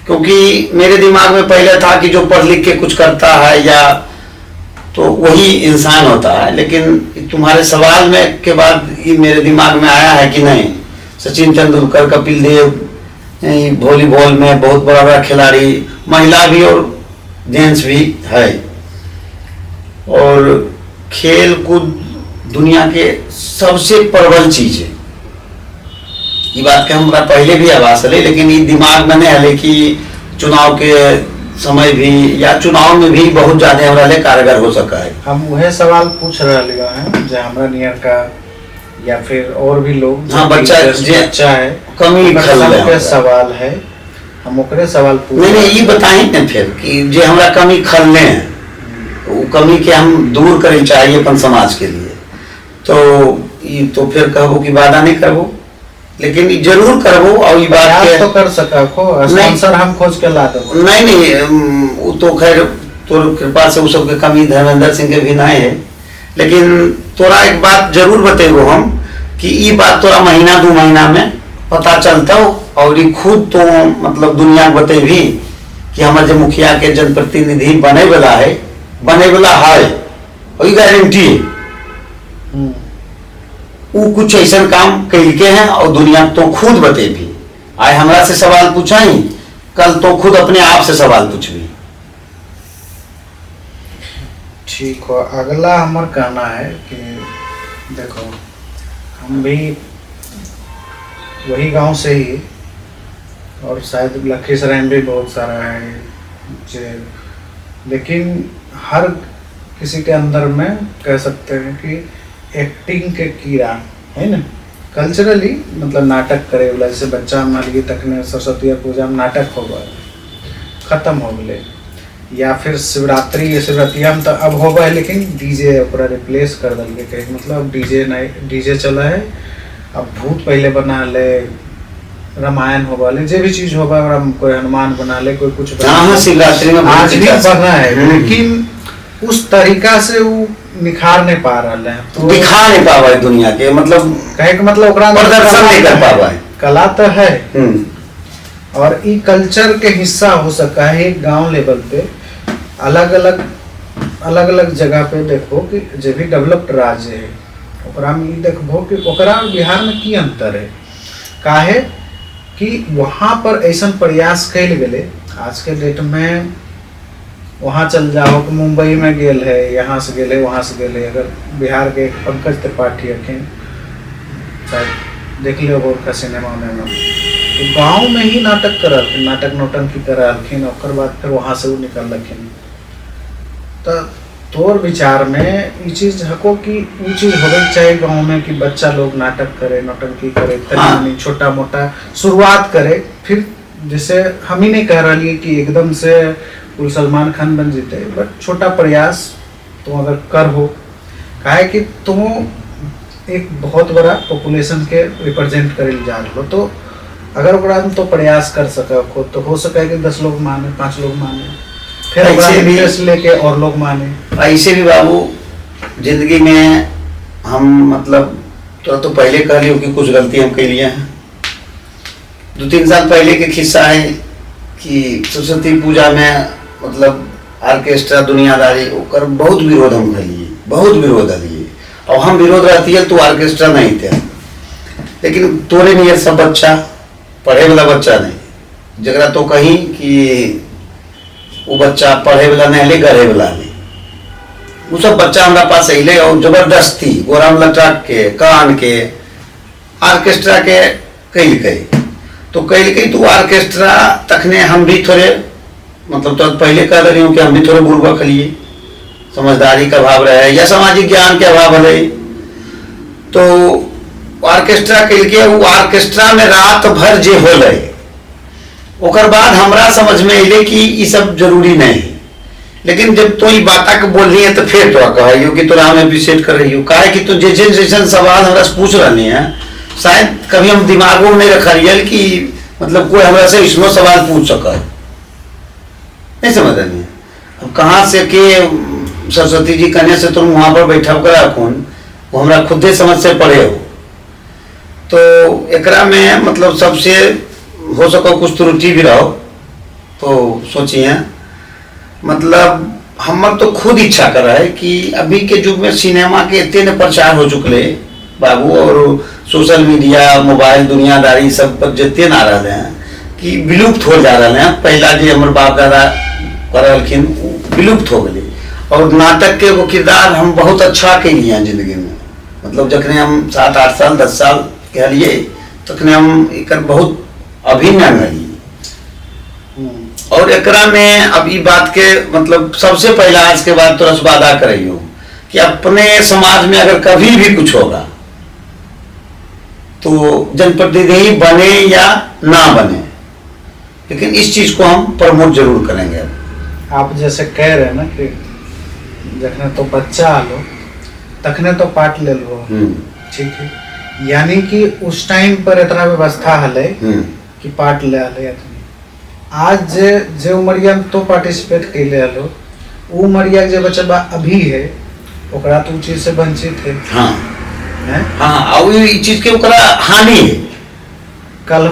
क्योंकि मेरे दिमाग में पहले था कि जो पढ़ लिख के कुछ करता है या तो वही इंसान होता है, लेकिन तुम्हारे सवाल में के बाद ये मेरे दिमाग में आया है कि नहीं, सचिन तेंदुलकर, कपिल देव वॉलीबॉल में बहुत बड़ा बड़ा खिलाड़ी, महिला भी और जेंट्स भी है, और खेल कूद दुनिया के सबसे प्रबल चीज है। ये बात के हमारा पहले भी आवाज है, लेकिन ये दिमाग में नहीं है कि चुनाव के समय भी या चुनाव में भी बहुत ज्यादा हमारे कारगर हो सका है। हम वह सवाल पूछ रहे हैं जो हमारा नियर का या फिर और भी लोग, हाँ बच्चा है कमी के सवाल है, हम ओकरे सवाल पूछ नहीं ये बताएं ना फिर कि जे हमरा कमी खलने हैं वो कमी के हम दूर करें चाहिए अपन समाज के लिए, तो ये तो फिर कहबो कि वादा नहीं करबो, लेकिन जरूर करबो। और ये बात के तो कर सका खो स्पॉन्सर हम खोज के ला देबो। नहीं वो तो खैर तोर कृपा से वो सब के कमी धर्मेंद्र सिंह के भी नहीं है, लेकिन तोरा एक बात जरूर बतेबो हम कि ये बात तोरा महीना 2 महीना में पता चलता हो, और ये खुद तो मतलब दुनिया बते भी कि हमारे जो मुखिया के जनप्रतिनिधि बने वाला है और ये गारंटी है वो कुछ ऐसा काम कैल के हैं, और दुनिया तो खुद बते भी। आए हमरा से सवाल पूछाई, कल तो खुद अपने आप से सवाल पूछबी। ठीक हो, अगला हमार कहना है कि देखो हम भी वही गांव से ही, और शायद लखीसराय में भी बहुत सारा है, लेकिन हर किसी के अंदर में कह सकते हैं कि एक्टिंग के कीड़ा है ना, कल्चरली मतलब नाटक करे वाला, जैसे बच्चा मान लीजिए तकने सरस्वती पूजा में नाटक हो गए खत्म हो गए, या फिर शिवरात्रि में तो अब हो गए, लेकिन डीजे पूरा रिप्लेस कर दल के, मतलब डीजे नहीं, डीजे चला है अब भूत पहले बना ले, रामायण होगा ले जे भी चीज होगा, कोई हनुमान बना ले, कोई कुछ बना हाँ ले। शिवरात्रि में आज भी बन रहा है, हम्म। लेकिन उस तरीका से वो निखार नहीं पा रहा है, तो दिखा नहीं पावा है दुनिया के, मतलब कहे के मतलब ओकरा अंदर प्रदर्शन नहीं कर पावा है। कला तो है हम्म, और ई कल्चर के हिस्सा हो सका है। गांव लेवल पे अलग अलग जगह पे देखो कि जो भी डेवलप्ड राज्य है ओकरा में ई देखबो कि ओकरा और बिहार में की अंतर है। काहे कि वहाँ पर ऐसा प्रयास कैल गेले, आज के डेट में वहाँ चल जाओ कि मुंबई में गेल है, यहाँ से गेले वहाँ से गेले। अगर बिहार के एक पंकज त्रिपाठी रखें, शायद देख लियो गोरखा सिनेमा में, तो गाँव में ही नाटक करलखिन, नाटक नौटंकी करलखिन, और बाद फिर वहाँ से वो निकलखिन। तो तोर विचार में ये चीज हको कि वो चीज होवे चाहे गाँव में कि बच्चा लोग नाटक करे, नौटंकी करे, तनी छोटा मोटा शुरुआत करे, फिर जैसे हम ही नहीं कह रही कि एकदम से कुल सलमान खान बन जीते, बट छोटा प्रयास तुम अगर कर हो, काहे कि तुम एक बहुत बड़ा पॉपुलेशन के रिप्रेजेंट करे जा रहे हो, तो अगर ओकरा में तो प्रयास कर सको तो हो सके कि 10 लोग माने, 5 लोग माने, फिर ऐसे भी इंटरेस्ट लेके और लोग माने। ऐसे भी बाबू जिंदगी में हम मतलब तो पहले कह लियो कि कुछ गलती हम के लिए हैं। 2-3 साल पहले के किस्सा है कि सरस्वती पूजा में मतलब ऑर्केस्ट्रा दुनियादारी ओकर बहुत विरोध हम करिए, बहुत विरोध लिए, और हम विरोध रहती है तो ऑर्केस्ट्रा नहीं थे, लेकिन तोरे नियर सब बच्चा पढ़े वाला बच्चा नहीं, जगरा तो कहीं कि वो बच्चा पढ़े वाला नहीं ले, गढ़े वाला नहीं, वो सब बच्चा हमारा पास अले और जबरदस्ती गोराम लटक के कान के ऑर्केस्ट्रा के कैल गई तो ऑर्केस्ट्रा तखने हम भी थोड़े मतलब तो पहले कह रही हूँ कि हम भी थोड़े बुर्बक लिए, समझदारी का अभाव रहे या सामाजिक ज्ञान के अभाव रहे, तो ऑर्केस्ट्रा कैल के वो ऑर्केस्ट्रा में रात भर जे हो रहे, ओकर बाद हमरा समझ में अले कि ये सब जरूरी नहीं। लेकिन जब तो ये बात के बोल रही है तो फिर तो कहियो कि तोरा हम अप्रिशिएट कर रही हो, काहे कि तू जैसे सवाल हमरा से पूछ रही है, शायद कभी हम दिमागों में नहीं रख रही कि मतलब कोई हमरा से इसनो सवाल पूछ सका, नहीं समझ रही है। अब कहाँ से के सरस्वती जी कहने से तुम वहां पर बैठा करा कौन, वो हमरा खुदे समझ से पड़े हो, तो एकरा में मतलब सबसे हो सको कुछ त्रुटि भी रहो तो सोचिए। मतलब हमर तो खुद इच्छा कर रहा है कि अभी के युग में सिनेमा के इतने प्रचार हो चुके बाबू, और सोशल मीडिया मोबाइल दुनियादारी सब पर जितने आ रहे हैं कि विलुप्त हो जा रहे हैं। पहला जो हमारे बाप दादा करलखिन विलुप्त हो गए, और नाटक के वो किरदार हम बहुत अच्छा के लिए हैं जिंदगी में, मतलब जखने हम 7-8 साल 10 साल कह लिए तखने हम एक बहुत अभिन्न रही, और एकरा में अब ये बात के मतलब सबसे पहला आज के बाद तो वादा करी हो कि अपने समाज में अगर कभी भी कुछ होगा तो जनप्रतिनिधि बने या ना बने, लेकिन इस चीज को हम प्रमोट जरूर करेंगे। आप जैसे कह रहे हैं ना कि जखने तो बच्चा आलो तखने तो पाठ ले लो, ठीक है, यानी कि उस टाइम पर इतना व्यवस्था हले कि पार्ट ले आले। आज जे उमरिया में तो पार्टिसिपेट कैले हलो, वो उमरिया जे बच्चा अभी है ओकरा तो चीज से वंचित है। हाँ हैं, हाँ, और ये चीज के ओकरा हानि है। कल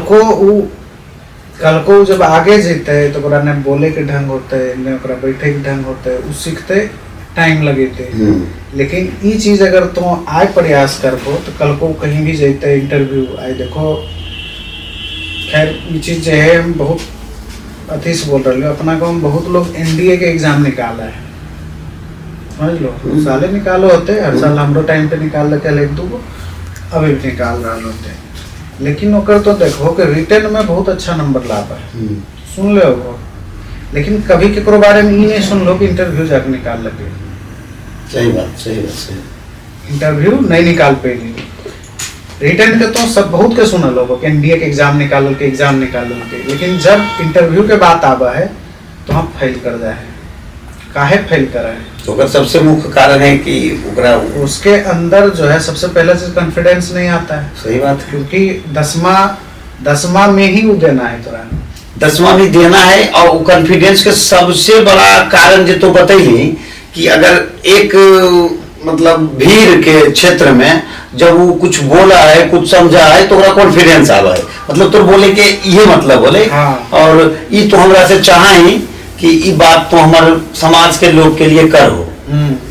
को जब आगे जीते तो ओकरा ने बोले के ढंग होते है, ने ओकरा बैठे के ढंग होते है, उ सीखते टाइम लगेते। लेकिन ये चीज अगर तुम आज प्रयास करबो तो कल को कहीं भी जैते इंटरव्यू आए देखो। खैर ये चीज जो है हम बहुत अति से बोल रहे हो, अपना को हम बहुत लोग एनडीए के एग्जाम निकाला है, समझ लो, साले निकालो होते हर साल, हमरो टाइम पे निकाल लेके ले दो अभी भी निकाल रहा होते, लेकिन ओकर तो देखो कि रिटर्न में बहुत अच्छा नंबर ला पाए, सुन ले वो, लेकिन कभी केकरो बारे में ये नहीं सुन लो कि इंटरव्यू जाके निकाल लगे। सही बात। इंटरव्यू नहीं निकाल पेगी, रिटर्न के तो सब बहुत के सुनल हो कि एनडीए के एग्जाम निकाल के, लेकिन जब इंटरव्यू के बात आवा है तो हम फेल कर जाए है। काहे फेल कर रहे हैं? तो सबसे मुख्य कारण है कि उसके अंदर जो है सबसे पहला चीज कॉन्फिडेंस नहीं आता है। सही बात है, क्योंकि 10वां 10वां में ही वो देना है तोरा। 10वां भी देना है। और कॉन्फिडेंस के सबसे बड़ा कारण जो तो बतैली कि अगर एक मतलब भीड़ के क्षेत्र में जब वो कुछ बोला है, कुछ समझा है, तो कॉन्फिडेंस आवा है। मतलब तो बोले के ये मतलब बोले। हाँ। और ये तो हमरा से चाहे कि ये बात तो हमारे समाज के लोग के लिए करो।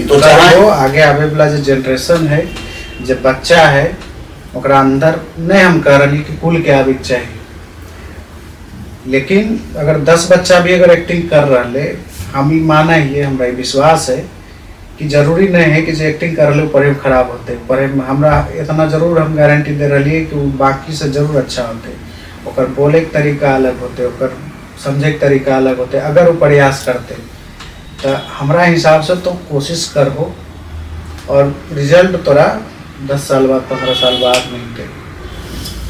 तो वो आगे आवे वाला जो जनरेशन है, जो बच्चा है, ओकरा अंदर नहीं हम कह रही कि कुल के आवे चाहिए, लेकिन अगर 10 बच्चा भी अगर एक्टिंग कर रहे, हम ही माना ही हमरा विश्वास है कि जरूरी नहीं है कि जो एक्टिंग कर रहे पढ़े खराब होते। पढ़े हमरा इतना जरूर हम गारंटी दे रही है कि वो बाकी से जरूर अच्छा होते। ओकर बोले के तरीका अलग होते, ओकर समझे के तरीका अलग होते। अगर वो प्रयास करते तो हमरा हिसाब से तो कोशिश करबो, और रिजल्ट तोरा 10 साल बाद 15 साल बाद मिलते।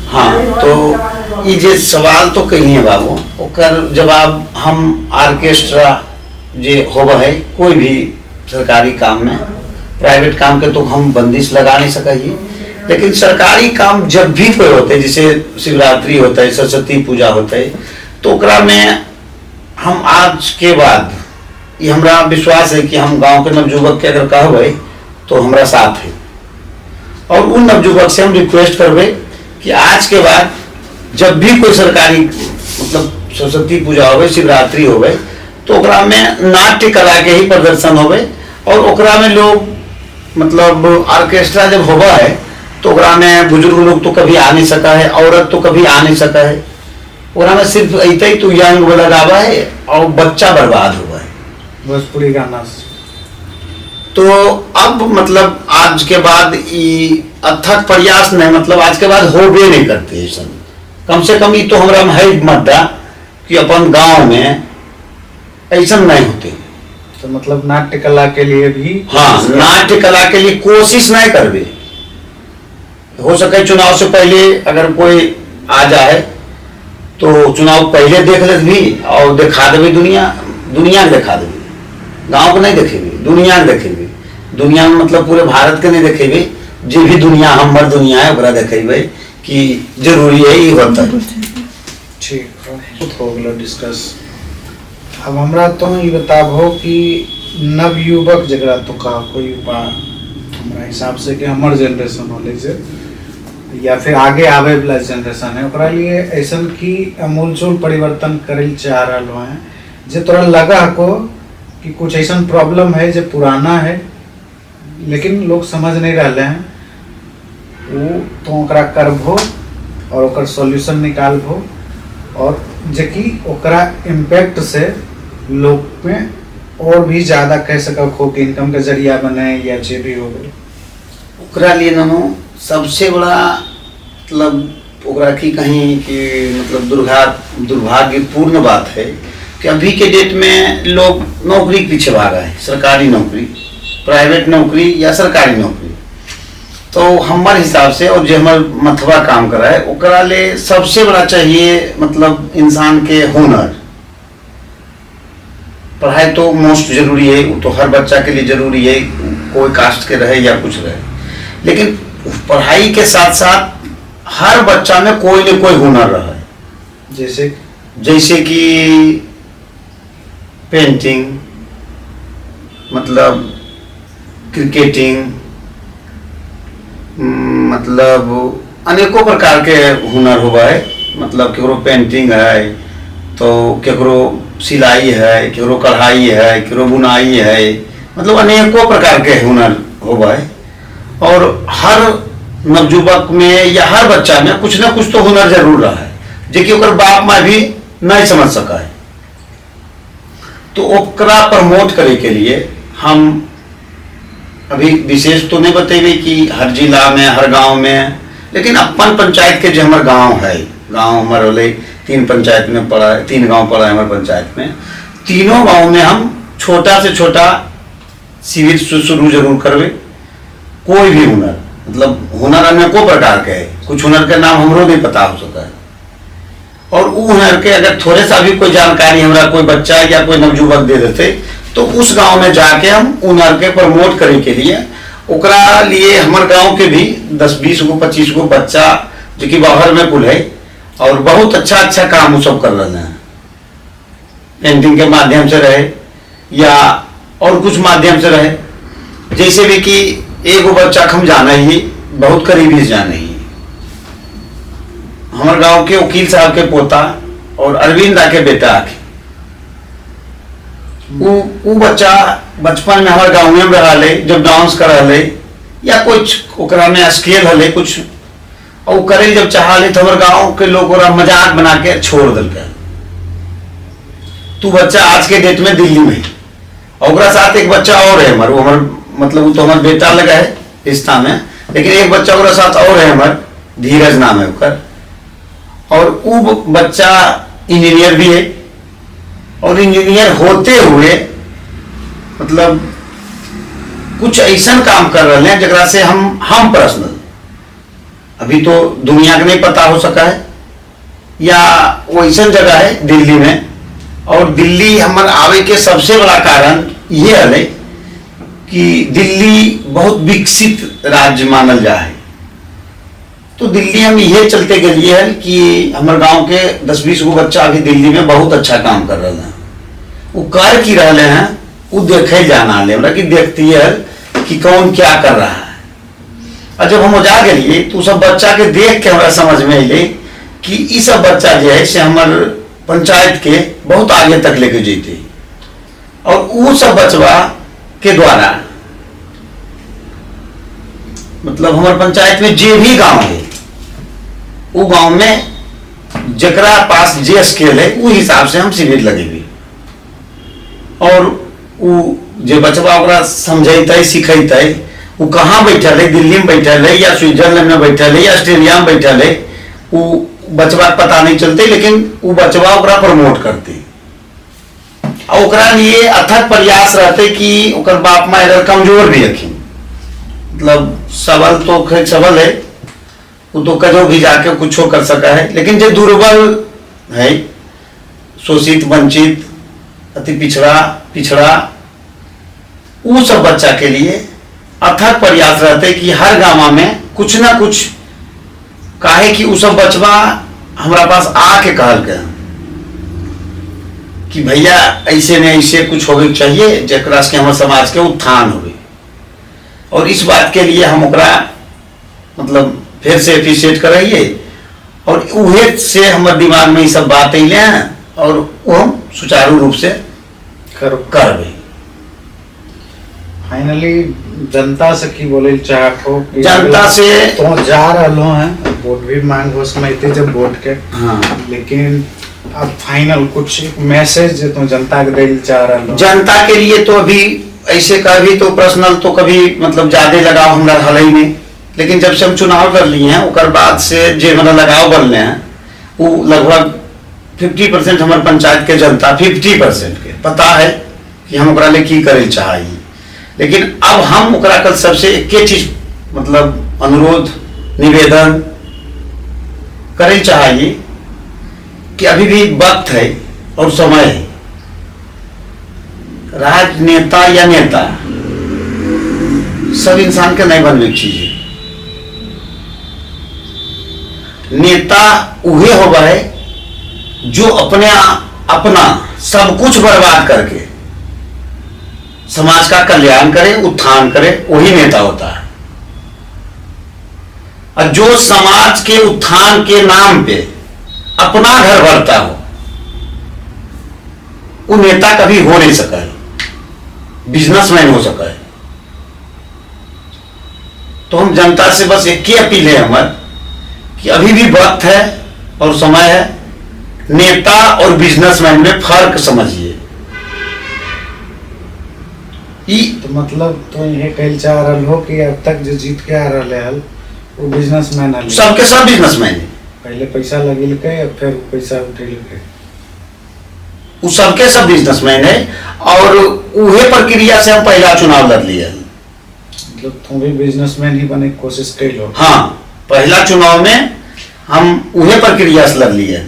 हाँ, तो ये जे सवाल तो कही है बाबू, ओकर जवाब हम ऑर्केस्ट्रा जे होवा है कोई भी सरकारी काम में, प्राइवेट काम के तो हम बंदिश लगा नहीं सकेंगे, लेकिन सरकारी काम जब भी कोई होते है, जैसे शिवरात्रि होता है, सरस्वती पूजा होता है, तो ओकरा में हम आज के बाद ये हमरा विश्वास है कि हम गांव के नवयुवक के अगर कहबे तो हमरा साथ है। और उन नवयुवक से हम रिक्वेस्ट करबे कि आज के बाद जब भी कोई सरकारी मतलब सरस्वती पूजा होवे, शिवरात्रि होवे, तो ओकरा में नाट्य कला के ही प्रदर्शन होवे। और ओकरा में लोग मतलब ऑर्केस्ट्रा जब होगा है तो ओकरा में बुजुर्ग लोग तो कभी आ नहीं सका है, औरत तो कभी आ नहीं सका है, ओकरा में सिर्फ ऐसे ही तो यंग वाला गावा है और बच्चा बर्बाद हुआ है भोजपुरी गाना से। तो अब मतलब आज के बाद ये अथक प्रयास नहीं, मतलब आज के बाद होबे नहीं करते ऐसा। कम से कम ये तो हमरा में है मद्दा कि अपन गांव में ऐसा नहीं होते। तो मतलब नाट्य कला के लिए भी, हाँ, नाट्य कला के लिए कोशिश नहीं करबे। हो सके चुनाव से पहले अगर कोई आ जाए तो चुनाव पहले देख ले भी और दिखा देवे, दुनिया के दिखा देवे, गांव को नहीं देखेबे, दुनिया के देखेबे। दुनिया में मतलब पूरे भारत के नहीं देखेबे, जो भी दुनिया हमार दुनिया है ओकरा देखेबे कि जरूरी है ये होता है। ठीक है, हो गया डिस्कस। अब हमरा तो ये बताबो कि नवयुवक जगह तो का कोई उपाय हमरा हिसाब से कि हमर जनरेशन होले से या फिर आगे आवे वाला जनरेशन है, ओकरा लिए ऐसन की अमूलचूल परिवर्तन करे चाह रहा है, जे तोरा लगा को कि कुछ ऐसा प्रॉब्लम है जो पुराना है लेकिन लोग समझ नहीं रहे हैं, वो तो ओकरा करबो और ओकर सॉल्यूशन निकालबो, और जेकि ओकरा इम्पैक्ट से लोग में और भी ज्यादा कह सकब खो के इनकम के जरिया बने या जे भी हो गए। ओकरा लिए ननो सबसे बड़ा मतलब ओकरा की कहीं कि मतलब दुर्भाग्यपूर्ण बात है कि अभी के डेट में लोग नौकरी के पीछे भाग रहे हैं, सरकारी नौकरी, प्राइवेट नौकरी या सरकारी नौकरी। तो हमारे हिसाब से और जो हमारे मथवा काम कर रहा है ओकरा ले सबसे बड़ा चाहिए मतलब इंसान के हुनर। पढ़ाई तो मोस्ट जरूरी है, वो तो हर बच्चा के लिए जरूरी है, कोई कास्ट के रहे या कुछ रहे, लेकिन पढ़ाई के साथ साथ हर बच्चा में कोई न कोई हुनर रहा है। जैसे कि पेंटिंग, मतलब क्रिकेटिंग, मतलब अनेकों प्रकार के हुनर हुआ है। मतलब केकरो पेंटिंग है तो केकरो सिलाई है, केकरो कढ़ाई है, केकरो बुनाई है, मतलब अनेकों प्रकार के हुनर हुआ है। और हर नवयुवक में या हर बच्चा में कुछ ना कुछ तो हुनर जरूर रहा है, जो कि ओकर बाप माँ भी नहीं समझ सका है। तो ओकरा प्रमोट करे के लिए हम अभी विशेष तो नहीं बतेबे कि हर जिला में हर गांव में, लेकिन अपन पंचायत के जो हमारे गांव है, गांव हमारे होले 3 पंचायत में पड़ा है, 3 गांव पड़ा है हमारे पंचायत में, तीनों गांव में हम छोटा से छोटा शिविर शुरू जरूर करवे। कोई भी हुनर, मतलब हुनर अनेकों प्रकार के है, कुछ हुनर के नाम हमरो नहीं पता हो सका है, और वो हुनर के अगर थोड़े सा भी कोई जानकारी हमरा कोई बच्चा या कोई नवयुवक दे देते तो उस गांव में जाके हम हुनर के प्रमोट करे के लिए ओकरा लिए हमारे गांव के भी 10-20 गो 25 गो बच्चा जो कि बाहर में कुल है, और बहुत अच्छा अच्छा काम वो सब कर रहे हैं, पेंटिंग के माध्यम से रहे या और कुछ माध्यम से रहे। जैसे भी कि एगो बच्चा हम जाना ही बहुत करीबी से जाना ही हमारे गांव के वकील साहब के पोता और अरविंद दा के बेटा आके वो बच्चा बचपन में हमारे गाँव में रहा ले, जब डांस कर रहा या कुछ ओकरा में स्केल हले कुछ और करे जब चाह ले तो हमारे गाँव के लोग मजाक बना के छोड़ दिल के। तू बच्चा आज के डेट में दिल्ली में और साथ एक बच्चा और है हमारे, वो हमारे मतलब वो तो हमारा बेटा लगा है रिश्ता में, लेकिन एक बच्चा और साथ और है हमारे, धीरज नाम है उसका, और वो बच्चा इंजीनियर भी है और इंजीनियर होते हुए मतलब कुछ ऐसा काम कर रहे हैं जरा से हम पर्सनल अभी तो दुनिया के नहीं पता हो सका है, या वो ऐसा जगह है दिल्ली में। और दिल्ली हमारे आवे के सबसे बड़ा कारण ये है कि दिल्ली बहुत विकसित राज्य मानल जा है। तो दिल्ली हम ये चलते गए है कि हमारे गांव के 10-20 गो बच्चा अभी दिल्ली में बहुत अच्छा काम कर रहे हैं। वो कर की रहे हैं वो देखे जाना ले कि देखती है कि कौन क्या कर रहा है। और जब हम जा गए तो सब बच्चा के देख के हमारा समझ में अले कि ये सब बच्चा जो है से हमारे पंचायत के बहुत आगे तक लेके जीते, और वो सब बचवा के द्वारा मतलब हमारे पंचायत में जे भी गांव है वो गांव में जकरा पास जे स्केल है वो हिसाब से हम शिविर लगेगी, और वो जे बचवा ओकरा समझेते सिखेते वो कहाँ बैठल है, दिल्ली में बैठल है या स्विट्जरलैंड में बैठल है या ऑस्ट्रेलिया में बैठल है, वो बचवा पता नहीं चलते, लेकिन वो बचवा ओकरा प्रमोट करते और ओकरा लिए अथक प्रयास रहते कि ओकर बाप माँ अगर कमजोर भी रखी मतलब सबल तो खैर सबल है वो तो कजो भी जाके कुछ कर सका है, लेकिन जो दुर्बल है शोषित वंचित अति पिछड़ा वो सब बच्चा के लिए अथक प्रयास रहते कि हर गांव में कुछ ना कुछ काहे कि वो सब बचवा हमारा पास आके कहल के कि भैया ऐसे नहीं ऐसे कुछ होवे चाहिए जकरा से हमारे समाज के उत्थान होवे। और इस बात के लिए हम ओकरा मतलब फिर से एप्रिशिएट कराइए और उहे से हमारे दिमाग में ये सब बात अले हैं और वो हम सुचारू रूप से करबे। फाइनली जनता से की बोले चाहो जनता से तो जा रहा है वोट भी मांग हो समय जब वोट के, हाँ लेकिन अब फाइनल कुछ मैसेज तो जनता के दिल चाह रहा जनता के लिए तो अभी ऐसे कभी तो पर्सनल तो कभी मतलब ज्यादा लगाव हमारा हाल ही में, लेकिन जब से हम चुनाव कर लिए हैं उकर बाद से जो हमारा लगाव बनले हैं वो लगभग 50% हमारे पंचायत के जनता 50% के पता है कि हम ओकरा लिए की करे चाहिए। लेकिन अब हम ओकरा कल सबसे एक चीज मतलब अनुरोध निवेदन करे चाहिए कि अभी भी वक्त है और समय है। राजनेता या नेता सब इंसान के नहीं बनने की चीज है। नेता उहे होगा है जो अपना सब कुछ बर्बाद करके समाज का कल्याण करे उत्थान करे, वही नेता होता है। और जो समाज के उत्थान के नाम पे अपना घर भरता हो वो नेता कभी हो नहीं सका है, बिजनेसमैन हो सका है। तो हम जनता से बस एक ही अपील है हमारे कि अभी भी वक्त है और समय है, नेता और बिजनेसमैन में फर्क समझिए। तो मतलब तो ये कहल चाह रहा हो कि अब तक जो जीत के आ रहा है वो बिजनेसमैन है, सबके सब बिजनेसमैन है। पहले पैसा लगे के फिर पैसा उठे के वो सबके सब बिजनेसमैन है और उहे प्रक्रिया से हम पहला चुनाव लड़ लिया। मतलब तुम भी बिजनेसमैन ही बने की कोशिश कर लो। हाँ, पहला चुनाव में हम उहे प्रक्रिया से लड़ लिए।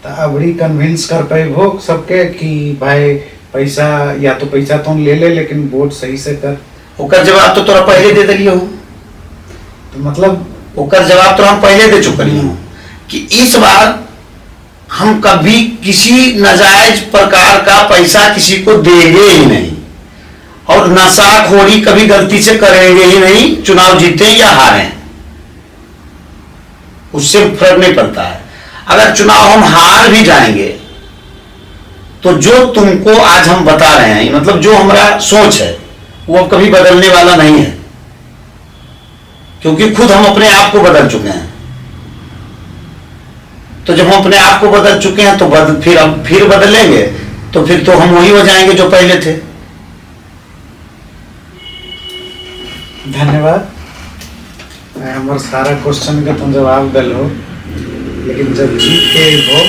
तो अबड़ी कन्विंस कर पाए हो सबके कि भाई पैसा या तो पैसा तुम ले लेकिन वोट सही से कर। ओकर जवाब तो तोरा पहले दे दिलियो। तो मतलब ओकर जवाब तो हम पहले दे चुकल हूँ कि इस बार हम कभी किसी नाजायज प्रकार का पैसा किसी को देंगे ही नहीं, और नशाखोरी कभी गलती से करेंगे ही नहीं, चुनाव जीते या हारे उससे फर्क नहीं पड़ता है। अगर चुनाव हम हार भी जाएंगे तो जो तुमको आज हम बता रहे हैं, मतलब जो हमारा सोच है वो अब कभी बदलने वाला नहीं है, क्योंकि खुद हम अपने आप को बदल चुके हैं। तो जब हम अपने आप को बदल चुके हैं तो फिर बदलेंगे तो फिर तो हम वही हो जाएंगे जो पहले थे। धन्यवाद। हमारे सारा क्वेश्चन का तुम जवाब दिल हो, लेकिन जब जीत के हो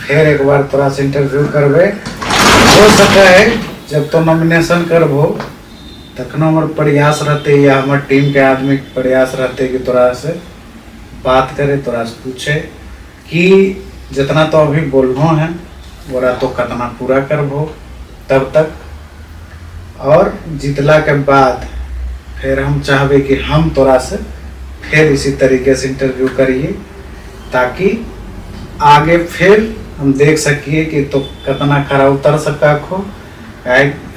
फिर एक बार तोरा से इंटरव्यू करबे। हो सके है जब तो नॉमिनेशन करबो तखनो हमार प्रयास रहते या हमार टीम के आदमी के प्रयास रहते कि तोरा से बात करे, तोरा से पूछे कि जितना तो अभी बोलबो है बोरा तो कितना पूरा करबो तब तक, और जीतला के बाद फिर हम चाहबे कि हम तोरा से फिर इसी तरीके से इंटरव्यू करिए ताकि आगे फिर हम देख सकिए कि तो कितना खरा उतर सका हो,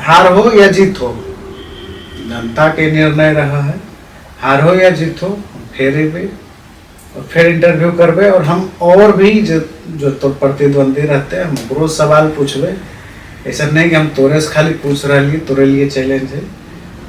हार हो या जीत हो जनता के निर्णय रहा है, हार हो या जीत हो फिर भी और फिर इंटरव्यू करबे। और हम और भी जो तो प्रतिद्वंदी रहते हैं हम ओकरो सवाल पूछबे। ऐसा नहीं कि हम तोरे से खाली पूछ रही, तोरे लिए चैलेंज है,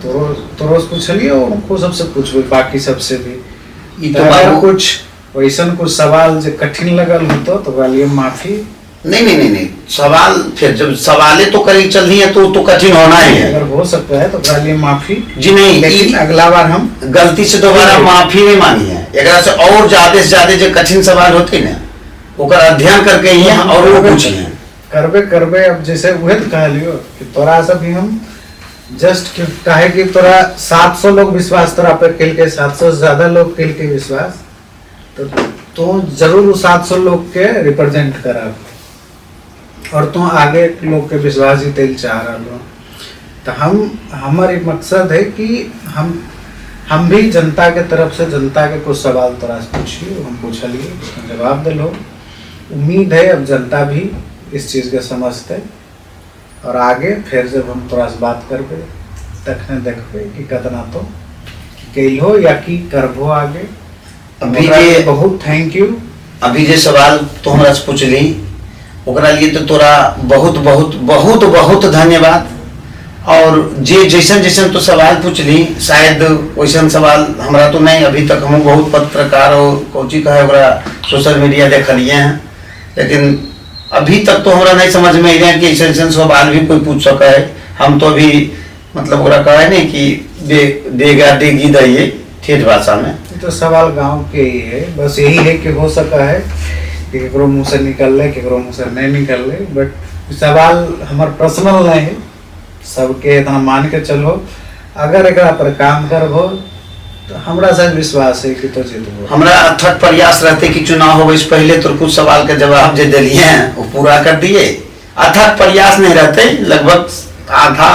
तोरो से पूछलिए और उनको सबसे पूछबे, बाकी सबसे भी। तो अगर कुछ वैसा कुछ सवाल जो कठिन लगल हो तो बोलिए माफी। नहीं, सवाल फिर जब सवाले तो करी चल रही है तो कठिन होना ही है। अगर हो सकता है तो बोलिए माफी जी नहीं, लेकिन अगला बार हम गलती से दोबारा माफी नहीं मांगी है। एकरा से और ज्यादा से ज्यादा जो कठिन सवाल होते ना ओकर अध्ययन करके ही और वो पूछे हैं करबे। अब जैसे वह तो कह लियो कि तोरा से भी हम जस्ट कहे कि तोरा 700 लोग विश्वास तोरा पे कल के 700 से ज्यादा लोग कल के विश्वास तो जरूर 700 लोग के रिप्रेजेंट करा और तो आगे लोग के विश्वास जीते चाह रहा लो। तो हमारे मकसद है कि हम भी जनता के तरफ से जनता के कुछ सवाल तोरा से पूछिए, हम पूछलिए जवाब दिलो। उम्मीद है अब जनता भी इस चीज़ के समझते और आगे फिर जब हम तोरा से बात करबे तखने देखबे कि कितना तो कैल हो या कि करबो आगे। अभी जे बहुत थैंक यू। अभी जे सवाल तो हमरा से पूछली ओकरा लिए तो तोरा बहुत बहुत बहुत बहुत धन्यवाद। और जे जैसन तो सवाल पूछली शायद वैसन सवाल हमरा तो नहीं, अभी तक हम बहुत पत्रकार और कोची कहे ओकरा सोशल मीडिया देखलिए हैं, लेकिन अभी तक तो हमरा नहीं समझ में आया कि ऐसा सवाल भी कोई पूछ सका है। हम तो अभी मतलब ओकरा कहे नहीं कि देगा देगी दैये ठेठ भाषा में। तो सवाल गांव के ही है, बस यही है कि हो सका है कि केकरो मुंह से निकल ले केकरो मुंह से नहीं निकल ले, बट सवाल हमार पर्सनल नहीं है, सबके इतना मान के चलो। अगर एकरा पर काम करबो तो हमरा से विश्वास है कि तो जीतबो। हमरा अथक प्रयास रहते कि चुनाव हो इससे पहले तो कुछ सवाल के जवाब जो दिए हैं वो पूरा कर दिए। अथक प्रयास नहीं रहते, लगभग आधा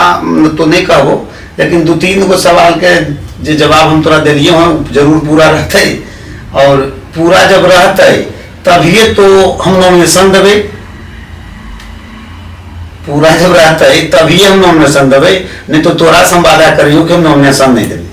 तो नहीं कहो लेकिन 2-3 गो सवाल के जो जवाब हम तोरा दिलिए हैं जरूर पूरा रहते, और पूरा जब रहते तभी तो हम नॉमिनेशन देवे। पूरा जब रहते तभी हम नॉमिनेशन देवे, नहीं तो तोरा संवादा करियो कि हम नॉमिनेशन नहीं देवे।